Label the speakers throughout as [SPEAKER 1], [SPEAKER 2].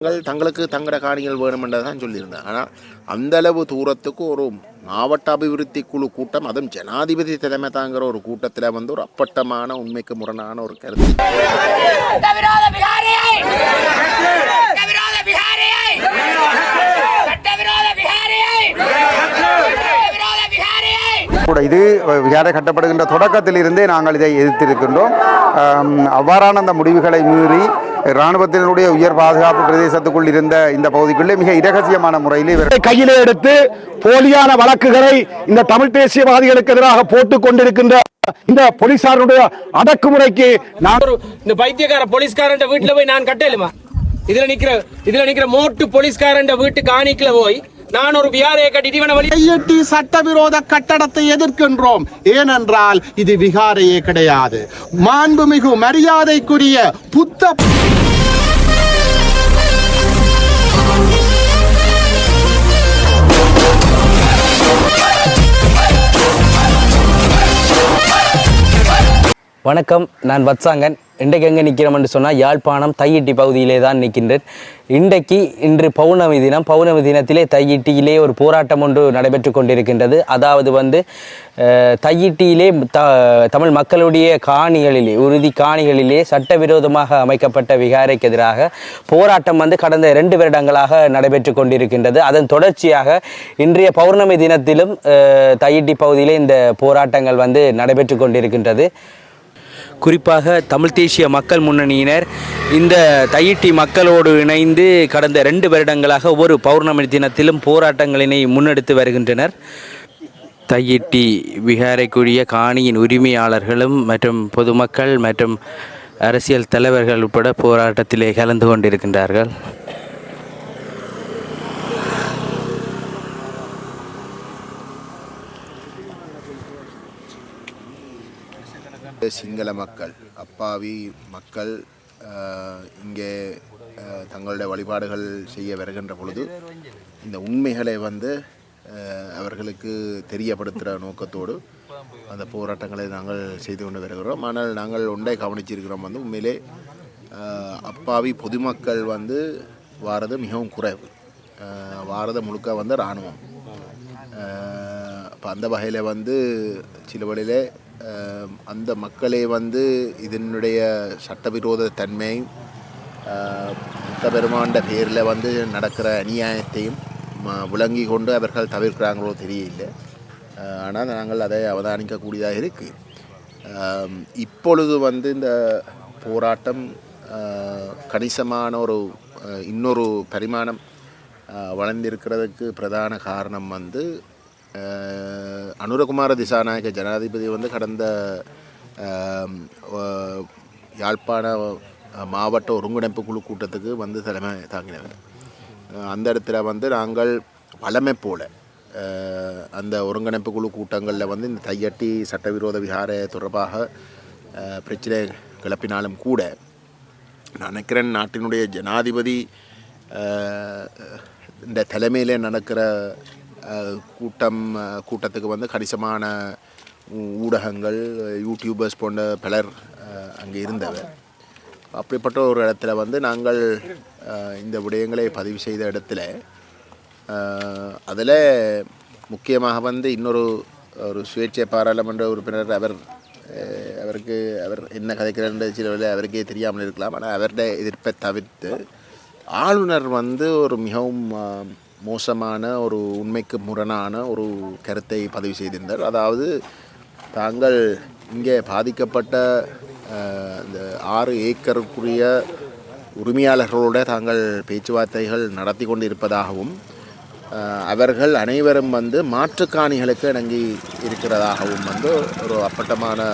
[SPEAKER 1] தங்களுக்கு தங்கட காணிகள் வேணுமென்றதை தான் சொல்லியிருந்தேன். ஆனால் அந்தளவு தூரத்துக்கு ஒரு மாவட்ட அபிவிருத்தி குழு கூட்டம், அதுவும் ஜனாதிபதி தலைமை தாங்கிற ஒரு கூட்டத்தில் வந்து ஒரு அப்பட்டமான உண்மைக்கு முரணான ஒரு கருத்து.
[SPEAKER 2] இது விகாரை கட்டப்படுகின்ற தொடக்கத்திலிருந்தே நாங்கள் இதை எதிர்த்திருக்கின்றோம். அவ்வாறான அந்த முடிவுகளை மீறி இராணுவத்தினுடைய உயர் பாதுகாப்பு பிரதேசத்துக்குள் இருந்த இந்த பகுதிக்குள்ளே மிக இரகசியமான முறையில் இவர்கள்
[SPEAKER 3] கையிலே எடுத்து போலியான வழக்குகளை இந்த தமிழ் தேசியவாதிகளுக்கு எதிராக போட்டுக் கொண்டிருக்கின்ற இந்த போலீசாருடைய அடக்குமுறைக்கு நான்
[SPEAKER 4] இந்த பைத்தியக்கார போலீஸ்காரன் வீட்டுல போய் நான் கட்டலுமா? இதுல நிக்கிற மோட்டு போலீஸ்காரன் வீட்டு காணிக்கல போய் நான் ஒரு விகாரையை கட்டி
[SPEAKER 3] சட்டவிரோத கட்டடத்தை எதிர்க்கின்றோம். ஏனென்றால் இது விகாரையே கிடையாது, மாண்புமிகு மரியாதைக்குரிய புத்த
[SPEAKER 4] வணக்கம், நான் வத்சாங்கன். இன்றைக்கு எங்கே நிற்கிறோம்னு சொன்னால் யாழ்ப்பாணம் தையிட்டி பகுதியிலே தான் நிற்கின்றேன். இன்று பௌர்ணமி தினம். பௌர்ணமி தினத்திலே தையிட்டியிலே ஒரு போராட்டம் ஒன்று நடைபெற்று கொண்டிருக்கின்றது. அதாவது தையிட்டியிலே தமிழ் மக்களுடைய காணிகளிலே, உறுதி காணிகளிலே சட்டவிரோதமாக அமைக்கப்பட்ட விகாரைக்கு எதிராக போராட்டம் கடந்த 2 வருடங்களாக நடைபெற்று கொண்டிருக்கின்றது. அதன் தொடர்ச்சியாக இன்றைய பௌர்ணமி தினத்திலும் தையிட்டி பகுதியிலே இந்த போராட்டங்கள் நடைபெற்று கொண்டிருக்கின்றது. குறிப்பாக தமிழ் தேசிய மக்கள் முன்னணியினர் இந்த தையிட்டி மக்களோடு இணைந்து கடந்த 2 வருடங்களாக ஒவ்வொரு பௌர்ணமி தினத்திலும் போராட்டங்களினை முன்னெடுத்து வருகின்றனர். தையிட்டி விகாரைக்குரிய காணியின் உரிமையாளர்களும் மற்றும் பொதுமக்கள் மற்றும் அரசியல் தலைவர்கள் உட்பட போராட்டத்திலே கலந்து கொண்டிருக்கின்றார்கள்.
[SPEAKER 1] சிங்கள மக்கள், அப்பாவி மக்கள் இங்கே தங்களுடைய வழிபாடுகள் செய்ய வருகின்ற பொழுது இந்த உண்மைகளை அவர்களுக்கு தெரியப்படுத்துகிற நோக்கத்தோடு அந்த போராட்டங்களை நாங்கள் செய்து கொண்டு வருகிறோம். ஆனால் நாங்கள் ஒன்றை கவனிச்சிருக்கிறோம், உண்மையிலே அப்பாவி பொதுமக்கள் வாரது மிகவும் குறைவு. வாரது முழுக்க இராணுவம். இப்போ அந்த வகையில் சில வழியிலே அந்த மக்களே இதனுடைய சட்டவிரோத தன்மை, பெருமாண்ட பேரில் நடக்கிற அநியாயத்தையும் விளங்கி கொண்டு அவர்கள் தவிர்க்கிறாங்களோ தெரியல. ஆனால் நாங்கள் அதை அவதானிக்கக்கூடியதாக இருக்குது. இப்பொழுது இந்த போராட்டம் கணிசமான இன்னொரு பரிமாணம் வளர்ந்திருக்கிறதுக்கு பிரதான காரணம் அனுரகுமார திசாநாயக்க ஜனாதிபதி கடந்த யாழ்ப்பாண மாவட்ட ஒருங்கிணைப்பு குழு கூட்டத்துக்கு தலைமை தாங்கினவர். அந்த இடத்துல நாங்கள் வளமை போல அந்த ஒருங்கிணைப்பு குழு கூட்டங்களில் இந்த தையட்டி சட்டவிரோத விகார தொடர்பாக பிரச்சனை கிளப்பினாலும் கூட நான் நினைக்கிறேன் நாட்டினுடைய ஜனாதிபதி இந்த தலைமையிலே நடக்கிற கூட்டத்துக்கு கணிசமான ஊடகங்கள், யூடியூபர்ஸ் போன்ற பலர் அங்கே இருந்தவர். அப்படிப்பட்ட ஒரு இடத்துல நாங்கள் இந்த விடயங்களை பதிவு செய்த இடத்துல அதில் முக்கியமாக இன்னொரு சுயேட்சை பாராளுமன்ற உறுப்பினர் அவர் என்ன கதைக்கிறார் சில அவருக்கே தெரியாமல் இருக்கலாம். ஆனால் அவருடைய எதிர்ப்பை தவிர்த்து ஆளுநர் ஒரு மிகவும் மோசமான ஒரு உண்மைக்கு முரணான ஒரு கருத்தை பதிவு செய்திருந்தார். அதாவது தாங்கள் இங்கே பாதிக்கப்பட்ட இந்த 6 ஏக்கருக்குரிய உரிமையாளர்களோடு தாங்கள் பேச்சுவார்த்தைகள் நடத்தி கொண்டு இருப்பதாகவும் அவர்கள் அனைவரும் மாற்றுக்காணிகளுக்கு இணங்கி இருக்கிறதாகவும் ஒரு அப்பட்டமான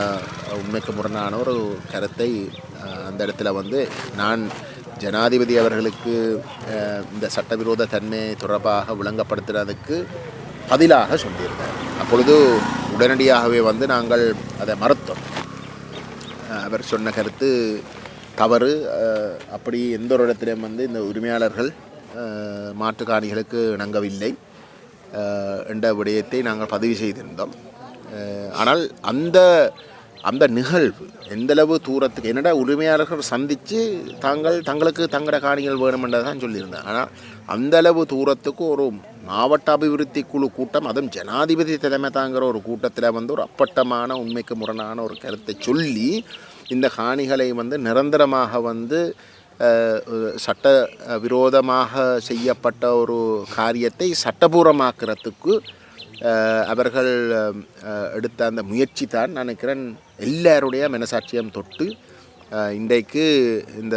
[SPEAKER 1] உண்மைக்கு முரணான ஒரு கருத்தை அந்த இடத்துல நான் ஜனாதிபதி அவர்களுக்கு இந்த சட்டவிரோத தன்மை தொடர்பாக விளங்கப்படுத்துறதுக்கு பதிலாக சொல்லியிருந்தார். அப்பொழுது உடனடியாகவே நாங்கள் அதை மறுத்தோம். அவர் சொன்ன கருத்து தவறு. அப்படி எந்த ஒரு இடத்திலும் இந்த உரிமையாளர்கள் மாற்றுக்காணிகளுக்கு இணங்கவில்லை என்ற விடயத்தை நாங்கள் பதிவு செய்திருந்தோம். ஆனால் அந்த நிகழ்வு எந்தளவு தூரத்துக்கு என்னடா உரிமையாளர்கள் சந்தித்து தங்களுக்கு தங்களோட காணிகள் வேணுமென்றதை தான் சொல்லியிருந்தேன். ஆனால் அந்தளவு தூரத்துக்கு ஒரு மாவட்ட அபிவிருத்தி குழு கூட்டம், அதுவும் ஜனாதிபதி தலைமை தாங்கிற ஒரு கூட்டத்தில் வந்து ஒரு அப்பட்டமான உண்மைக்கு முரணான ஒரு கருத்தை சொல்லி இந்த காணிகளை வந்து நிரந்தரமாக வந்து சட்ட விரோதமாக செய்யப்பட்ட ஒரு காரியத்தை சட்டபூர்வமாக்குறதுக்கு அவர்கள் எடுத்த அந்த முயற்சி தான் நினைக்கிறேன் எல்லாருடைய மனசாட்சியம் தொட்டு இன்றைக்கு இந்த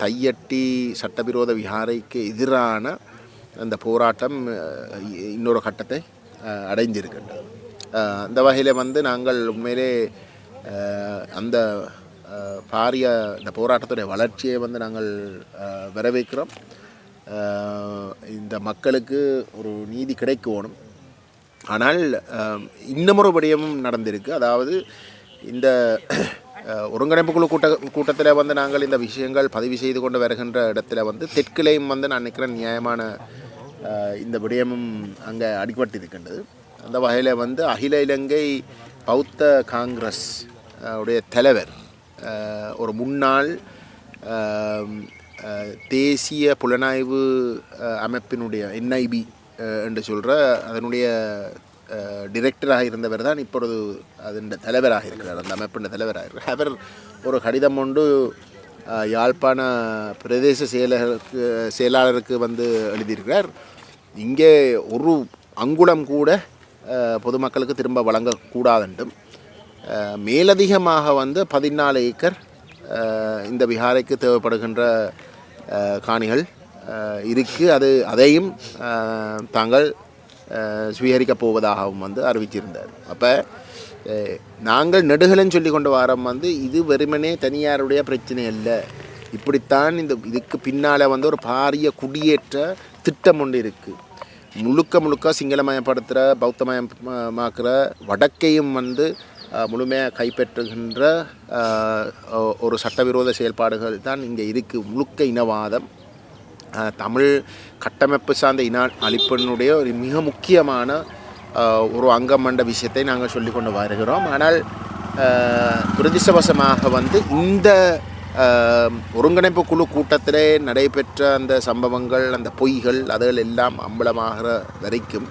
[SPEAKER 1] தையட்டி சட்டவிரோத விகாரைக்கு எதிரான அந்த போராட்டம் இன்னொரு கட்டத்தை அடைஞ்சிருக்கின்றது. அந்த வகையில் வந்து நாங்கள் உண்மையிலே அந்த பாரிய இந்த போராட்டத்துடைய வளர்ச்சியை வந்து நாங்கள் வரவேற்கிறோம். இந்த மக்களுக்கு ஒரு நீதி கிடைக்கணும். ஆனால் இன்னமொரு விடயமும் நடந்திருக்கு. அதாவது இந்த ஒருங்கிணைப்பு குழு கூட்டத்தில் வந்து நாங்கள் இந்த விஷயங்கள் பதிவு செய்து கொண்டு வருகின்ற இடத்துல வந்து தெற்கிலையும் வந்து நான் நினைக்கிறேன் நியாயமான இந்த விடயமும் அங்கே அடிபட்டிருக்கின்றது. அந்த வகையில் வந்து அகில இலங்கை பௌத்த காங்கிரஸ் உடைய தலைவர், ஒரு முன்னாள் தேசிய புலனாய்வு அமைப்பினுடைய NIB என்று சொல்கிற அதனுடைய டிரெக்டராக இருந்தவர் தான் இப்பொழுது அதன் தலைவராக இருக்கிறார், அந்த அமைப்பின் தலைவராக இருக்கிறார். அவர் ஒரு கடிதம் ஒன்று யாழ்ப்பாண பிரதேச செயலாளருக்கு வந்து எழுதியிருக்கிறார். இங்கே ஒரு அங்குலம் கூட பொதுமக்களுக்கு திரும்ப வழங்கக்கூடாதென்றும், மேலதிகமாக வந்து 14 ஏக்கர் இந்த விகாரைக்கு தேவைப்படுகின்ற காணிகள் இருக்குது, அதையும் தாங்கள் சுவீகரிக்கப் போவதாகவும் வந்து அறிவிச்சிருந்தார். அப்போ நாங்கள் நெடுகலன்னு சொல்லி கொண்டு வரோம் வந்து இது வெறுமனே தனியாருடைய பிரச்சனை இல்லை, இப்படித்தான் இதுக்கு பின்னால் வந்து ஒரு பாரிய குடியேற்ற திட்டம் ஒன்று இருக்குது. முழுக்க சிங்களமயப்படுத்துகிற பௌத்தமயமாக்குற வடக்கையும் வந்து முழுமையாக கைப்பற்றுகின்ற ஒரு சட்டவிரோத செயல்பாடுகள் தான் இங்கே இருக்குது. முழுக்க இனவாதம், தமிழ் கட்டமைப்பு சார்ந்த இன அழிப்பினுடைய ஒரு மிக முக்கியமான ஒரு அங்கம் என்ற விஷயத்தை நாங்கள் சொல்லி கொண்டு வருகிறோம். ஆனால் துரதிர்ஷ்டவசமாக வந்து இந்த ஒருங்கிணைப்பு குழு கூட்டத்திலே நடைபெற்ற அந்த சம்பவங்கள், அந்த பொய்கள், அதுகள் எல்லாம் அம்பலமாகிற வரைக்கும்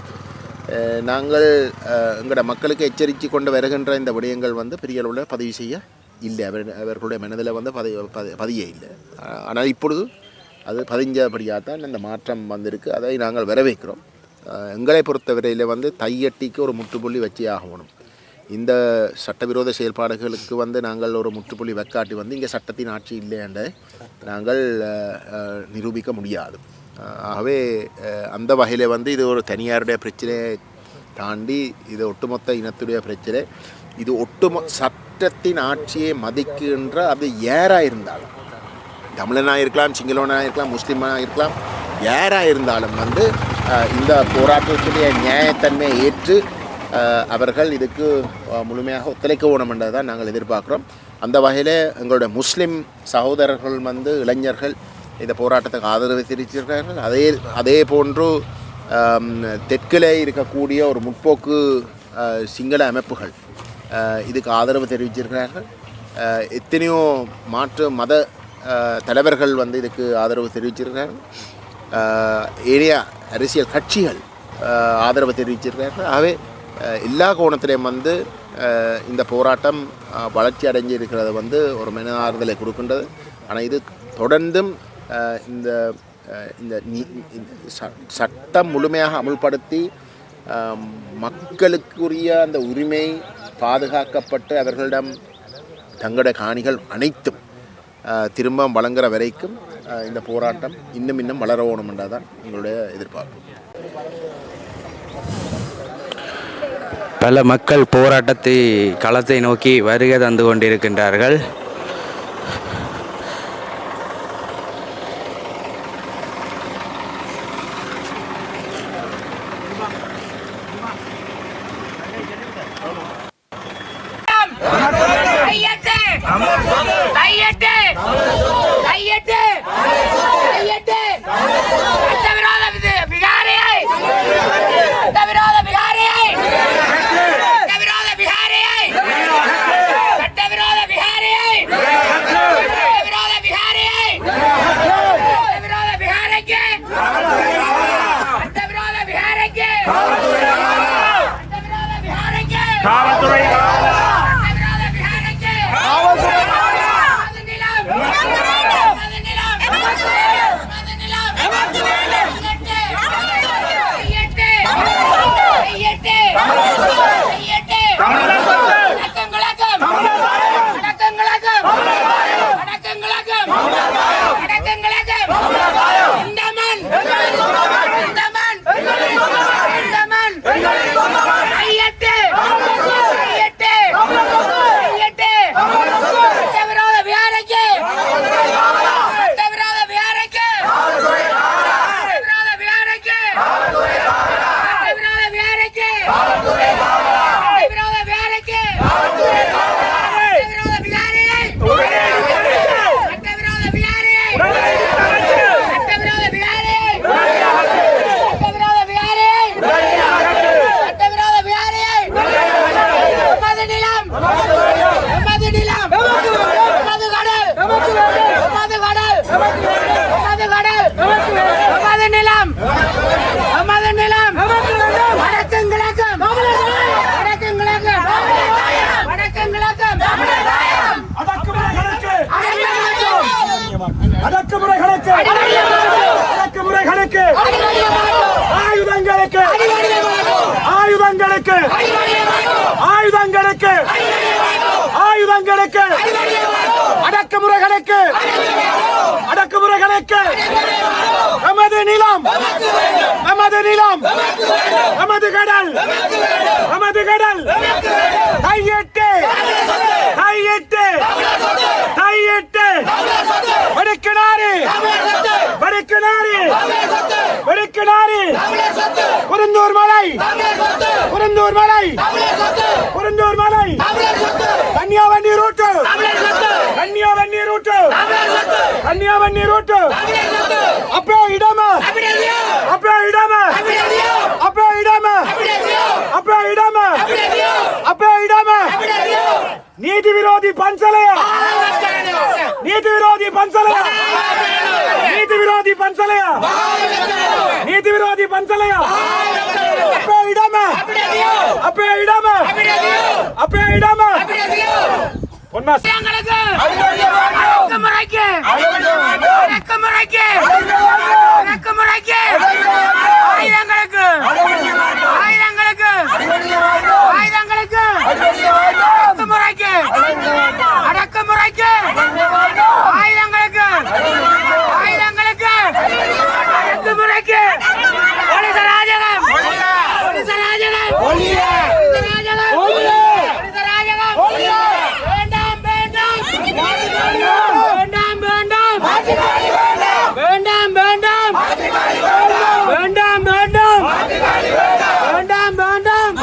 [SPEAKER 1] நாங்கள் எங்களோட மக்களுக்கு எச்சரித்து கொண்டு வருகின்ற இந்த விடயங்கள் வந்து பெரிய அளவில் பதிவு செய்ய இல்லை, அவர்களுடைய மனதில் வந்து பதிய இல்லை. ஆனால் இப்பொழுது அது பதிஞ்சபடியாக தான் இந்த மாற்றம் வந்திருக்கு. அதை நாங்கள் வரவேற்கிறோம். எங்களை பொறுத்தவரையில் வந்து தையட்டிக்கு ஒரு முற்றுப்புள்ளி வச்சே ஆகணும். இந்த சட்டவிரோத செயல்பாடுகளுக்கு வந்து நாங்கள் ஒரு முற்றுப்புள்ளி வைக்காட்டி வந்து இங்கே சட்டத்தின் ஆட்சி இல்லை என்று நாங்கள் நிரூபிக்க முடியாது. ஆகவே அந்த வகையில் வந்து இது ஒரு தனியாருடைய பிரச்சனையை தாண்டி இது ஒட்டுமொத்த இனத்துடைய பிரச்சனை. இது சட்டத்தின் ஆட்சியை மதிக்கின்ற அது யாராக இருந்தாலும், தமிழனாக இருக்கலாம், சிங்களவனாக இருக்கலாம், முஸ்லீமாக இருக்கலாம், யாராக இருந்தாலும் வந்து இந்த போராட்டத்துடைய நியாயத்தன்மையை ஏற்று அவர்கள் இதுக்கு முழுமையாக ஒத்துழைக்க வேணும் என்றதை தான் நாங்கள் எதிர்பார்க்குறோம். அந்த வகையில் எங்களுடைய முஸ்லீம் சகோதரர்கள் வந்து இளைஞர்கள் இந்த போராட்டத்துக்கு ஆதரவு தெரிவித்திருக்கிறார்கள். அதே போன்று தெற்கிலே இருக்கக்கூடிய ஒரு முற்போக்கு சிங்கள அமைப்புகள் இதுக்கு ஆதரவு தெரிவிச்சிருக்கிறார்கள். எத்தனையோ மாற்று மத தலைவர்கள் வந்து இதுக்கு ஆதரவு தெரிவிச்சிருக்கிறார்கள். ஏனைய அரசியல் கட்சிகள் ஆதரவு தெரிவிச்சிருக்கிறார்கள். ஆகவே எல்லா கோணத்திலையும் வந்து இந்த போராட்டம் வளர்ச்சி அடைஞ்சு இருக்கிறது வந்து ஒரு மனஆறுதலை கொடுக்கின்றது. ஆனால் இது தொடர்ந்தும் இந்த சட்டம் முழுமையாக அமுல்படுத்தி மக்களுக்குரிய அந்த உரிமை பாதுகாக்கப்பட்டு அவர்களிடம் தங்களுடைய காணிகள் அனைத்தும் திரும்ப வழங்குற வரைக்கும் இந்த போராட்டம் இன்னும் வளர வேணும் என்றதான் எங்களுடைய எதிர்பார்ப்பு.
[SPEAKER 4] பல மக்கள் போராட்டத்தை களத்தை நோக்கி வருகை தந்து கொண்டிருக்கின்றார்கள்.
[SPEAKER 3] नीति विरोधी पंचलया नीति विरोधी पंचलया नीति विरोधी पंचलया नीति विरोधी पंचलया अपे इडमे अपे इडमे अपे इडमे பொன்மாஸ் எங்களுக்கு அடக்குமுறைக்கு அடக்குமுறைக்கு அடக்குமுறைக்கு ஆயுதங்களுக்கு ஆயுதங்களுக்கு ஆயுதங்களுக்கு அடக்குமுறைக்கு அடக்குமுறைக்கு ஆயுதங்களுக்கு ஆயுதங்களுக்கு அடக்குமுறைக்கு போலீஸ் ராஜகம் போலீஸ் ராஜகம் போலீஸ் ராஜகம் போலீஸ் ராஜகம் வேண்டாம் வேண்டாம் வேண்டாம் வேண்டாம் வேண்டாம் வேண்டாம் வேண்டாம் வேண்டாம் வேண்டாம் வேண்டாம் வேண்டாம்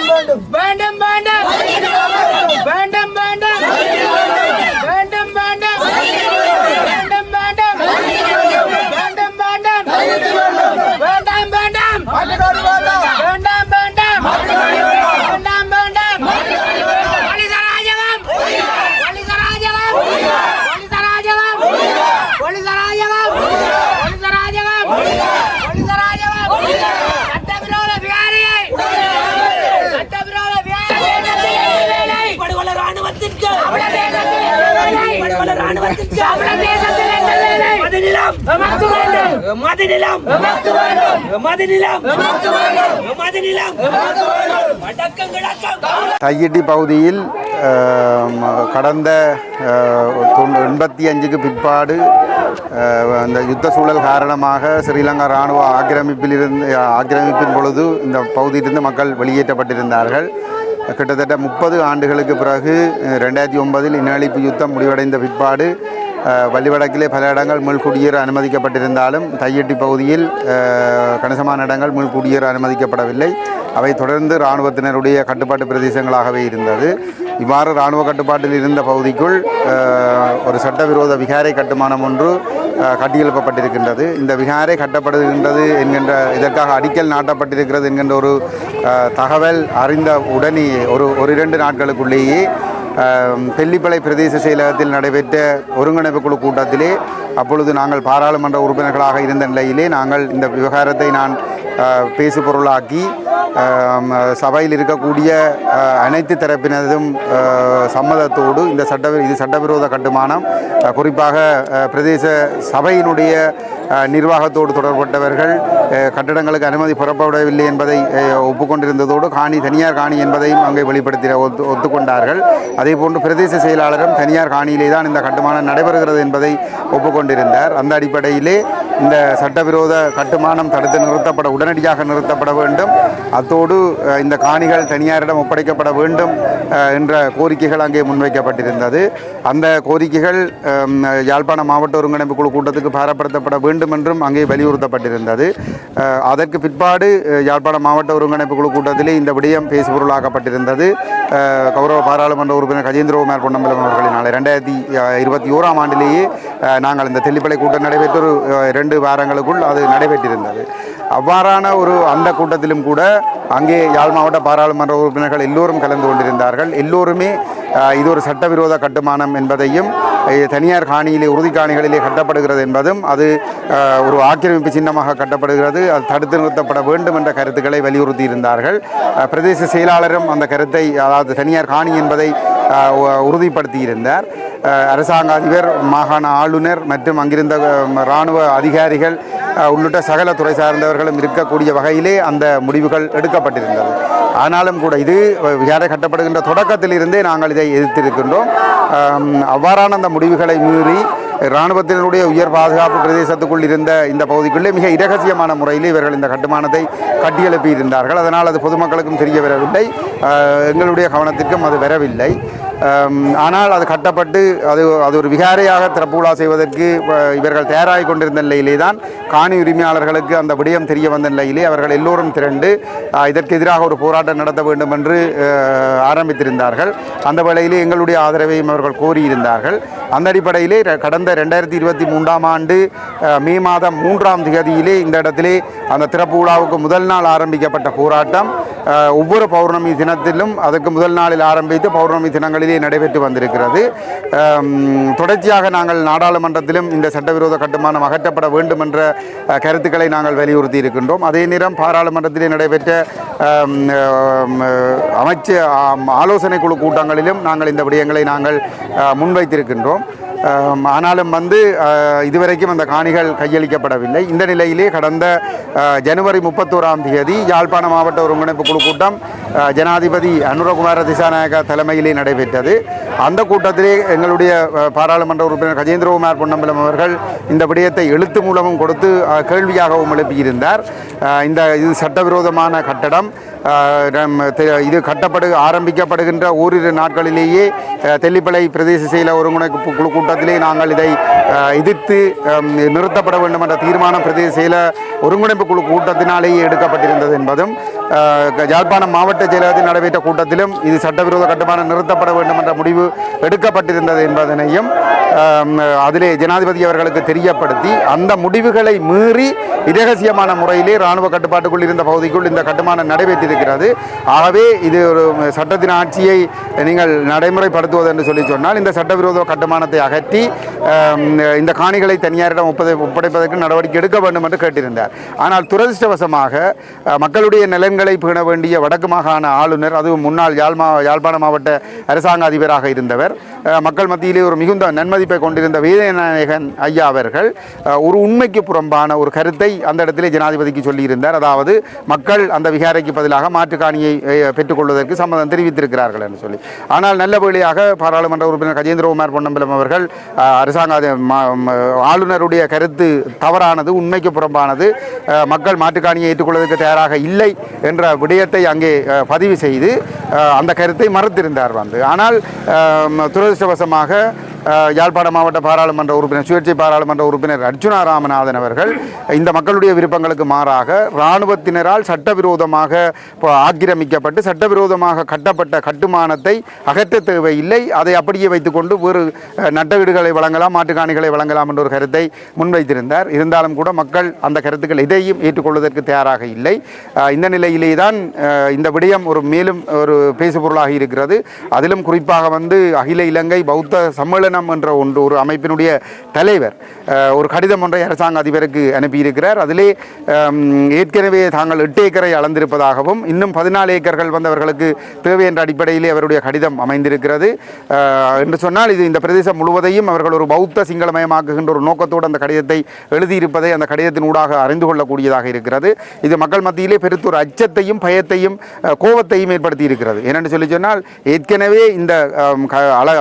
[SPEAKER 3] வேண்டும் வேண்டாம் வேண்டும் வேண்டாம் வேண்டும் வேண்டாம் வேண்டும் வேண்டாம் வேண்டும் வேண்டாம் வேண்டாம் வேண்டாம் வேண்டாம் வேண்டாம் வேண்டாம் வேண்டாம் போலீசராஜகம் போலீசராஜகம் போலீசராஜகம் போலீசராஜகம் போலீசராஜகம் போலீசராஜகம் சட்டவிரோத விகாரியை சட்டவிரோத விகாரியை படுகொலை ராணுவத்திற்கு படுகொலை ராணுவத்திற்கு தேசத்தில் மதுநிலம் எமக்கு வேண்டும் மதுநிலம் எமக்கு வேண்டும் மதுநிலம் எமக்கு வேண்டும் மதுநிலம் எமக்கு வேண்டும் வடக்கம் கிழக்கம்
[SPEAKER 2] தையிட்டி பகுதியில் கடந்த 85க்கு பிற்பாடு அந்த யுத்த சூழல் காரணமாக ஸ்ரீலங்கா இராணுவ ஆக்கிரமிப்பின் பொழுது இந்த பகுதியிலிருந்து மக்கள் வெளியேற்றப்பட்டிருந்தார்கள். கிட்டத்தட்ட 30 ஆண்டுகளுக்கு பிறகு 2009 இனஅழிப்பு யுத்தம் முடிவடைந்த பிற்பாடு வள்ளிவடக்கிலே பல இடங்கள் மீள்குடியேற அனுமதிக்கப்பட்டிருந்தாலும் தையிட்டி பகுதியில் கணிசமான இடங்கள் மீள்குடியேற அனுமதிக்கப்படவில்லை. அவை தொடர்ந்து இராணுவத்தினருடைய கட்டுப்பாட்டு பிரதேசங்களாகவே இருந்தது. இவ்வாறு இராணுவ கட்டுப்பாட்டில் இருந்த பகுதிக்குள் ஒரு சட்டவிரோத விகாரை கட்டுமானம் ஒன்று கட்டியெழுப்பப்பட்டிருக்கின்றது. இந்த விகாரை கட்டப்படுகின்றது என்கின்ற இதற்காக அடிக்கல் நாட்டப்பட்டிருக்கிறது என்கின்ற ஒரு தகவல் அறிந்த உடனேயே ஒரு 2 நாட்களுக்குள்ளேயே தெல்லிப்பளை பிரதேச செயலகத்தில் நடைபெற்ற ஒருங்கிணைப்பு குழு கூட்டத்திலே அப்பொழுது நாங்கள் பாராளுமன்ற உறுப்பினர்களாக இருந்த நிலையிலே நாங்கள் இந்த விவகாரத்தை நான் பேசு பொருளாக்கி சபையில் இருக்கக்கூடிய அனைத்து தரப்பினதும் சம்மதத்தோடு இது சட்டவிரோத கட்டுமானம், குறிப்பாக பிரதேச சபையினுடைய நிர்வாகத்தோடு தொடர்பட்டவர்கள் கட்டடங்களுக்கு அனுமதி புறப்படவில்லை என்பதை ஒப்புக்கொண்டிருந்ததோடு தனியார் காணி என்பதையும் அங்கே வெளிப்படுத்தி ஒத்துக்கொண்டார்கள். அதேபோன்று பிரதேச செயலாளரும் தனியார் காணியிலே தான் இந்த கட்டுமானம் நடைபெறுகிறது என்பதை ஒப்புக்கொண்டிருந்தார். அந்த அடிப்படையிலே இந்த சட்டவிரோத கட்டுமானம் உடனடியாக நிறுத்தப்பட வேண்டும், அத்தோடு இந்த காணிகள் தனியாரிடம் ஒப்படைக்கப்பட வேண்டும் என்ற கோரிக்கைகள் அங்கே முன்வைக்கப்பட்டிருந்தது. அந்த கோரிக்கைகள் யாழ்ப்பாண மாவட்ட ஒருங்கிணைப்பு குழு கூட்டத்துக்கு பாரப்படுத்தப்பட வேண்டும் என்றும் அங்கே வலியுறுத்தப்பட்டிருந்தது. அதற்கு பிற்பாடு யாழ்ப்பாண மாவட்ட ஒருங்கிணைப்பு குழு கூட்டத்திலே இந்த விடயம் பேசுபொருளாக்கப்பட்டிருந்தது. கௌரவ பாராளுமன்ற உறுப்பினர் கஜேந்திரகுமார் பொன்னம்பலம் அவர்களினாலே 2021ஆம் ஆண்டிலேயே நாங்கள் இந்த தெல்லிப்பளை கூட்டம் நடைபெற்ற ஒரு 2 வாரங்களுக்குள் அது நடைபெற்றிருந்தது. அவ்வாறான அந்த கூட்டத்திலும் கூட அங்கே யாழ் மாவட்ட பாராளுமன்ற உறுப்பினர்கள் எல்லோரும் கலந்து கொண்டிருந்தார்கள். எல்லோருமே இது ஒரு சட்டவிரோத கட்டுமானம் என்பதையும் தனியார் காணியிலே உறுதி காணிகளிலே கட்டப்படுகிறது என்பதும் அது ஒரு ஆக்கிரமிப்பு சின்னமாக கட்டப்படுகிறது, அது தடுத்து நிறுத்தப்பட வேண்டும் என்ற கருத்துக்களை வலியுறுத்தி இருந்தார்கள். பிரதேச செயலாளரும் அந்த கருத்தை, அதாவது தனியார் காணி என்பதை உறுதிப்படுத்தியிருந்தார். அரசாங்க அதிபர், மாகாண ஆளுநர் மற்றும் அங்கிருந்த இராணுவ அதிகாரிகள் உள்ளிட்ட சகல துறை சார்ந்தவர்களும் இருக்கக்கூடிய வகையிலே அந்த முடிவுகள் எடுக்கப்பட்டிருந்தது. ஆனாலும் கூட இது விகாரை கட்டப்படுகின்ற தொடக்கத்திலிருந்தே நாங்கள் இதை எதிர்த்திருக்கின்றோம். அவ்வாறான அந்த முடிவுகளை மீறி இராணுவத்தினருடைய உயர் பாதுகாப்பு பிரதேசத்துக்குள் இருந்த இந்த பகுதிக்குள்ளே மிக இரகசியமான முறையில் இவர்கள் இந்த கட்டுமானத்தை கட்டியெழுப்பியிருந்தார்கள். அதனால் அது பொதுமக்களுக்கும் தெரிய வரவில்லை, எங்களுடைய கவனத்திற்கும் அது வரவில்லை. ஆனால் அது கட்டப்பட்டு அது ஒரு விகாரையாக திறப்புலா செய்வதற்கு இவர்கள் தயாராகி கொண்டிருந்த நிலையிலே தான் காணி உரிமையாளர்களுக்கு அந்த விடயம் தெரிய வந்த நிலையிலே அவர்கள் எல்லோரும் திரண்டு இதற்கு எதிராக ஒரு போராட்டம் நடத்த வேண்டும் என்று ஆரம்பித்திருந்தார்கள். அந்த வேளையிலே எங்களுடைய ஆதரவையும் அவர்கள் கோரியிருந்தார்கள். அந்த அடிப்படையிலே கடந்த 2023ஆம் ஆண்டு மே மாதம் 3ஆம் தேதியிலே இந்த இடத்திலே அந்த திறப்பு விழாவுக்கு முதல் நாள் ஆரம்பிக்கப்பட்ட போராட்டம் ஒவ்வொரு பௌர்ணமி தினத்திலும் அதுக்கு முதல் நாளில் ஆரம்பித்து பௌர்ணமி தினங்களிலே நடைபெற்று வந்திருக்கிறது. தொடர்ச்சியாக நாங்கள் நாடாளுமன்றத்திலும் இந்த சட்டவிரோத கட்டுமானம் அகற்றப்பட வேண்டும் என்ற கருத்துக்களை நாங்கள் வலியுறுத்தி இருக்கின்றோம். அதே நேரம் பாராளுமன்றத்திலே நடைபெற்ற ஆலோசனை குழு கூட்டங்களிலும் நாங்கள் இந்த விடயங்களை நாங்கள் முன்வைத்திருக்கின்றோம். ஆனாலும் இதுவரைக்கும் அந்த காணிகள் கையளிக்கப்படவில்லை. இந்த நிலையிலே கடந்த ஜனவரி 31ஆம் தேதி யாழ்ப்பாண மாவட்ட ஒருங்கிணைப்பு குழு கூட்டம் ஜனாதிபதி அனுரகுமார திசாநாயக்க தலைமையிலே நடைபெற்றது. அந்த கூட்டத்திலே எங்களுடைய பாராளுமன்ற உறுப்பினர் கஜேந்திரகுமார் பொன்னம்பலம் அவர்கள் இந்த விடயத்தை எழுத்து மூலமும் கொடுத்து கேள்வியாகவும் எழுப்பியிருந்தார். இது சட்டவிரோதமான கட்டடம், இது ஆரம்பிக்கப்படுகின்ற ஓரிரு நாட்களிலேயே தெல்லிப்பளை பிரதேச செயல ஒருங்கிணைப்பு குழு கூட்டத்திலே நாங்கள் இதை எதிர்த்து நிறுத்தப்பட வேண்டும் என்ற தீர்மானம் பிரதேச செயல ஒருங்கிணைப்பு குழு கூட்டத்தினாலேயே எடுக்கப்பட்டிருந்தது என்பதும், யாழ்ப்பாணம் மாவட்ட செயலகத்தில் நடைபெற்ற கூட்டத்திலும் இது சட்டவிரோத கட்டுமானம் நிறுத்தப்பட வேண்டும் என்ற முடிவு எடுக்கப்பட்டிருந்தது என்பதனையும் அதிலே ஜனாதிபதி அவர்களுக்கு தெரியப்படுத்தி அந்த முடிவுகளை மீறி இரகசியமான முறையிலே இராணுவ கட்டுப்பாட்டுக்குள் இருந்த பகுதிக்குள் இந்த கட்டுமானம் நடைபெற்றிருக்கிறது. ஆகவே இது ஒரு சட்டத்தின் ஆட்சியை நீங்கள் நடைமுறைப்படுத்துவது என்று சொன்னால் இந்த சட்டவிரோத கட்டுமானத்தை அகற்றி இந்த காணிகளை தனியாரிடம் ஒப்படைப்பதற்கு நடவடிக்கை எடுக்க வேண்டும் என்று கேட்டிருந்தார். ஆனால் துரதிருஷ்டவசமாக மக்களுடைய நலன்களை பேண வேண்டிய வடக்கு மாகாண ஆளுநர், அதுவும் முன்னாள் யாழ்ப்பாண மாவட்ட அரசாங்க அதிபராக இருந்தவர், மக்கள் மத்தியிலே ஒரு மிகுந்த நன்மதிப்பை கொண்டிருந்த வேதநாயகன் ஐயா அவர்கள் ஒரு உண்மைக்கு புறம்பான ஒரு கருத்தை அந்த இடத்திலே ஜனாதிபதிக்கு சொல்லியிருந்தார். அதாவது மக்கள் அந்த விகாரைக்கு பதிலாக மாற்று காணியை பெற்றுக்கொள்வதற்கு சம்மதம் தெரிவித்திருக்கிறார்கள் என்று சொல்லி. ஆனால் நல்ல வேளையாக பாராளுமன்ற உறுப்பினர் கஜேந்திரகுமார் பொன்னம்பலம் அவர்கள் அரசாங்க ஆளுநருடைய கருத்து தவறானது, உண்மைக்கு புறம்பானது, மக்கள் மாற்றுக்காணியை ஏற்றுக்கொள்வதற்கு தயாராக இல்லை என்ற விடயத்தை அங்கே பதிவு செய்து அந்த கருத்தை மறுத்திருந்தார். ஆனால் துரதிருஷ்டவசமாக யாழ்ப்பாண மாவட்ட பாராளுமன்ற உறுப்பினர் சுயேட்சை பாராளுமன்ற உறுப்பினர் அர்ஜுனா ராமநாதன் அவர்கள் இந்த மக்களுடைய விருப்பங்களுக்கு மாறாக இராணுவத்தினரால் சட்டவிரோதமாக ஆக்கிரமிக்கப்பட்டு சட்டவிரோதமாக கட்டப்பட்ட கட்டுமானத்தை அகற்ற தேவையில்லை, அதை அப்படியே வைத்துக்கொண்டு வேறு நட்டவீடுகளை வழங்கலாம், மாட்டுக்காணிகளை வழங்கலாம் என்ற ஒரு கருத்தை முன்வைத்திருந்தார். இருந்தாலும் கூட மக்கள் அந்த கருத்துக்கள் எதையும் ஏற்றுக்கொள்வதற்கு தயாராக இல்லை. இந்த நிலையிலே தான் இந்த விடயம் மேலும் ஒரு பேசுபொருளாக இருக்கிறது. அதிலும் குறிப்பாக அகில இலங்கை பௌத்த சம்மேளனம் என்ற ஒரு அமைப்பினுடைய தலைவர் ஒரு கடிதம் ஒன்றை அரசாங்க அதிபருக்கு அனுப்பியிருக்கிறார். அதிலே ஏற்கனவே தாங்கள் 8 ஏக்கரை அளந்திருப்பதாகவும் இன்னும் 14 ஏக்கர்கள் அவர்களுக்கு தேவை என்ற அடிப்படையிலே அவருடைய கடிதம் அமைந்திருக்கிறது என்று சொன்னால், இது இந்த பிரதேசம் முழுவதையும் அவர்கள் ஒரு பௌத்த சிங்களமயமாக்குகின்ற ஒரு நோக்கத்தோடு அந்த கடிதத்தை எழுதியிருப்பதை அந்த கடிதத்தின் ஊடாக அறிந்து கொள்ளக்கூடியதாக இருக்கிறது. இது மக்கள் மத்தியிலே பெருத்த ஒரு அச்சத்தையும் பயத்தையும் கோபத்தையும் ஏற்படுத்தி இருக்கிறது. ஏனென்று சொல்லி சொன்னால், ஏற்கனவே இந்த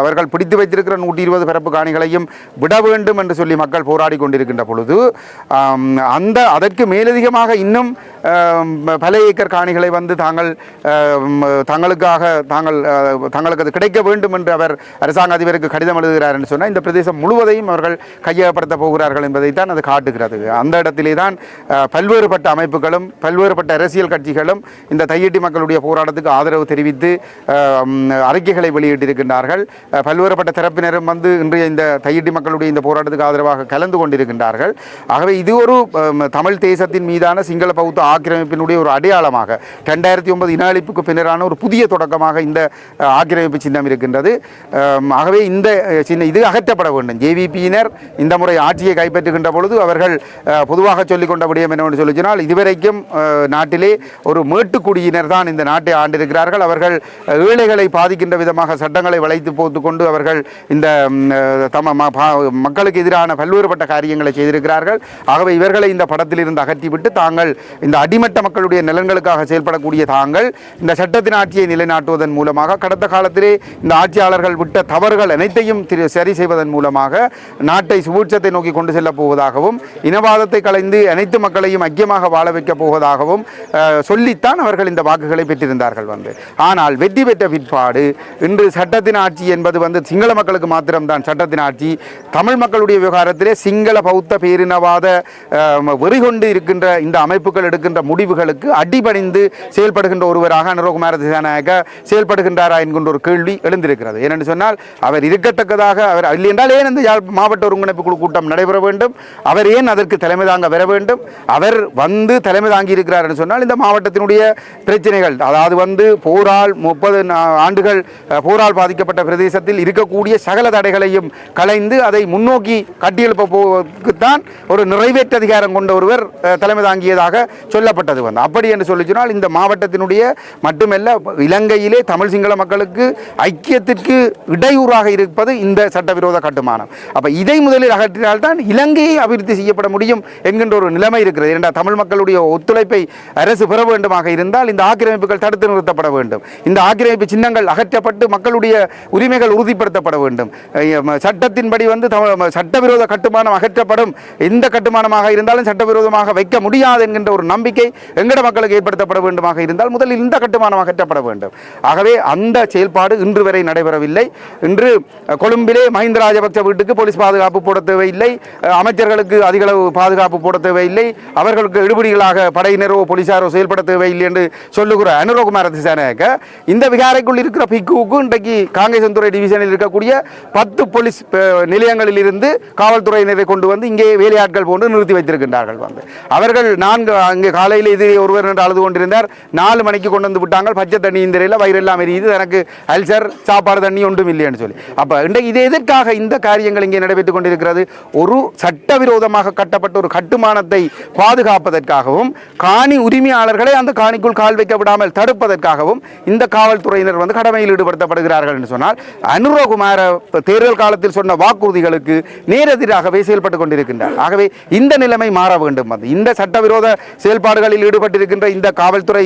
[SPEAKER 2] அவர்கள் பிடித்து வைத்திருக்கிற 120 பரப்பு காணிகளையும் விட வேண்டும் என்று சொல்லி மக்கள் போராடி கொண்டிருக்கின்ற பொழுது அதற்கு மேலதிகமாக இன்னும் பல ஏக்கர் காணிகளை தங்களுக்கு அது கிடைக்க வேண்டும் என்று அவர் அரசாங்க அதிபருக்கு கடிதம் எழுதுகிறார் என்று சொன்னால், இந்த பிரதேசம் முழுவதையும் அவர்கள் கையகப்படுத்த போகிறார்கள் என்பதைத்தான் அது காட்டுகிறது. அந்த இடத்திலே தான் பல்வேறுபட்ட அமைப்புகளும் பல்வேறுபட்ட அரசியல் கட்சிகளும் இந்த தையிட்டி மக்களுடைய போராட்டத்துக்கு ஆதரவு தெரிவித்து அறிக்கைகளை வெளியிட்டிருக்கின்றார்கள். பல்வேறுபட்ட தரப்பினரும் இன்றைய இந்த தையிட்டி மக்களுடைய இந்த போராட்டத்துக்கு ஆதரவாக கலந்து கொண்டிருக்கின்றார்கள். ஆகவே இது ஒரு தமிழ் தேசத்தின் மீதான சிங்கள பௌத்த ஆக்கிரமிப்பினுடைய ஒரு அடையாளமாக 2009 இனஅழிப்புக்கு பின்னரான ஒரு புதிய தொடக்கமாக இந்த ஆக்கிரமிப்பு சின்னம் இருக்கின்றது. ஆகவே இந்த சின்ன இது அகற்றப்பட வேண்டும். ஜேவிபியினர் இந்த முறை ஆட்சியை கைப்பற்றுகின்ற பொழுது அவர்கள் பொதுவாக சொல்லிக் கொண்ட விடயம் என்னவென்று சொல்லி சொன்னால், இதுவரைக்கும் நாட்டிலே ஒரு மேட்டுக்குடியினர் தான் இந்த நாட்டை ஆண்டிருக்கிறார்கள். அவர்கள் ஏழைகளை பாதிக்கின்ற விதமாக சட்டங்களை வளைத்து போட்டுக்கொண்டு அவர்கள் இந்த மக்களுக்கு எதிரான பல்வேறுபட்ட காரியங்களை செய்திருக்கிறார்கள். ஆகவே இவர்களை இந்த படத்திலிருந்து அகற்றிவிட்டு தாங்கள் இந்த அடிமட்ட மக்களுடைய நலன்களுக்காக செயல்படக்கூடிய தாங்கள் இந்த சட்டத்தின் ஆட்சியை நிலைநாட்டுவதன் மூலமாக கடந்த காலத்திலே இந்த ஆட்சியாளர்கள் விட்ட தவறுகள் அனைத்தையும் சரி செய்வதன் மூலமாக நாட்டை சுபூட்சத்தை நோக்கி கொண்டு செல்லப் போவதாகவும் இனவாதத்தை கலைந்து அனைத்து மக்களையும் ஐக்கியமாக வாழ வைக்கப் போவதாகவும் சொல்லித்தான் அவர்கள் இந்த வாக்குகளை பெற்றிருந்தார்கள். ஆனால் வெற்றி பெற்ற பிற்பாடு இன்று சட்டத்தின் ஆட்சி என்பது சிங்கள மக்களுக்கு மாத்திரம்தான் சட்டத்தின் ஆட்சி. தமிழ் மக்களுடைய விவகாரத்திலே சிங்கள பௌத்த பேரினவாத வெறிகொண்டு இருக்கின்ற இந்த அமைப்புகள் எடுக்கின்ற முடிவுகளுக்கு அடிபணிந்து செயல்படுகின்ற ஒருவராக அனுரகுமார திசாநாயக்க செயல்படுகின்றாரா என்கின்ற ஒரு கேள்வி எழுந்திருக்கிறது. ஏனென்று சொன்னால், அவர் இருக்கத்தக்கதாக அவர் இல்லை என்றால் ஏன் இந்த மாவட்ட ஒருங்கிணைப்பு குழு கூட்டம் நடைபெற வேண்டும்? அவர் ஏன் அதற்கு தலைமை தாங்க வர வேண்டும்? அவர் தலைமை தாங்கி இருக்கிறார் என்று சொன்னால், இந்த மாவட்டத்தினுடைய பிரச்சனைகள், அதாவது போரால் 30 ஆண்டுகள் போரால் பாதிக்கப்பட்ட பிரதேசத்தில் இருக்கக்கூடிய சகல தடைகளையும் களைந்து அதை முன்னோக்கி கட்டியெழுப்பதான் ஒரு நிறைவேற்ற அதிகாரம் கொண்ட ஒருவர் தலைமை தாங்கியதாக சொல்லப்பட்டது. அப்படி என்று சொல்லி சொன்னால், இந்த மாவட்டத்தினுடைய மட்டுமல்ல இலங்கையிலே தமிழ் சிங்கள மக்களுக்கு ஐக்கியத்திற்கு இடையூறாக இருப்பது இந்த சட்டவிரோத கட்டுமானம். அப்ப இதை முதலில் அகற்றினால்தான் இலங்கையை அபிவிருத்தி செய்யப்பட முடியும் என்கின்ற ஒரு நிலைமை இருக்கிறது. இரண்டாம் தமிழ் மக்களுடைய ஒத்துழைப்பை அரசு பெற வேண்டுமாக இருந்தால் இந்த ஆக்கிரமிப்புகள் தடுத்து நிறுத்தப்பட வேண்டும். இந்த ஆக்கிரமிப்பு சின்னங்கள் அகற்றப்பட்டு மக்களுடைய உரிமைகள் உறுதிப்படுத்தப்பட வேண்டும். சட்டத்தின்படி சட்டவிரோத கட்டுமானம் அகற்றப்படும். எந்த கட்டுமானமாக இருந்தாலும் சட்டவிரோதமாக வைக்க முடியாது என்கின்ற ஒரு நம்பிக்கை எங்கட மக்களுக்கு ஏற்படுத்தப்பட வேண்டுமாக இருந்தால் முதலில் இந்த கட்டுமானம் அகற்றப்பட வேண்டும். ஆகவே அந்த செயல்பாடு இன்று வரை நடைபெறவில்லை. இன்று கொழும்பிலே மஹிந்த ராஜபக்ச வீட்டுக்கு போலீஸ் பாதுகாப்பு போட தேவையில்லை, அமைச்சர்களுக்கு அதிகளவு பாதுகாப்பு போட தேவையில்லை, அவர்களுக்கு எடுபடிகளாக படையினரோ போலீசாரோ செயல்பட தேவையில்லை என்று சொல்லுகிற அனுரகுமார திசாநாயக்க இந்த விகாரைக்குள் இருக்கிற பிக்குவுக்கு இன்றைக்கு காங்கேசன்துறை டிவிஷனில் இருக்கக்கூடிய 10 போலீஸ் நிலையங்களில் இருந்து காவல்துறையினரை கொண்டு இங்கே வேலையாட்கள் போன்று நிறுத்தி வைத்திருக்கின்றார்கள். அவர்கள் அங்கே காலையில் எதிரே ஒருவர் என்று அழுது கொண்டிருந்தார். 4 மணிக்கு கொண்டு விட்டாங்க. பச்சை தண்ணி இந்த வயிறெல்லாம் எரியுது, எனக்கு அல்சர், சாப்பாடு தண்ணி ஒன்றும் இல்லைன்னு சொல்லி. அப்ப இன்றைக்கு இது எதற்காக இந்த காரியங்கள் இங்கே நடைபெற்றுக் கொண்டிருக்கிறது? ஒரு சட்டவிரோதமாக கட்டப்பட்ட ஒரு கட்டுமானத்தை பாதுகாப்பதற்காகவும் காணி உரிமையாளர்களை அந்த காணிக்குள் கால் வைக்க விடாமல் தடுப்பதற்காகவும் இந்த காவல்துறையினர் கடமையில் ஈடுபடுத்தப்படுகிறார்கள் என்று சொன்னால், அனுரகுமார தேர்தல் காலத்தில் சொன்ன வாக்குறுதிகளுக்கு நேரெதிராகவே செயல்பட்டுக் கொண்டிருக்கின்றார். ஆகவே இந்த நிலைமை மாற வேண்டும். இந்த சட்டவிரோத செயல்பாடுகளில் ஈடுபட்டிருக்கின்ற இந்த காவல்துறை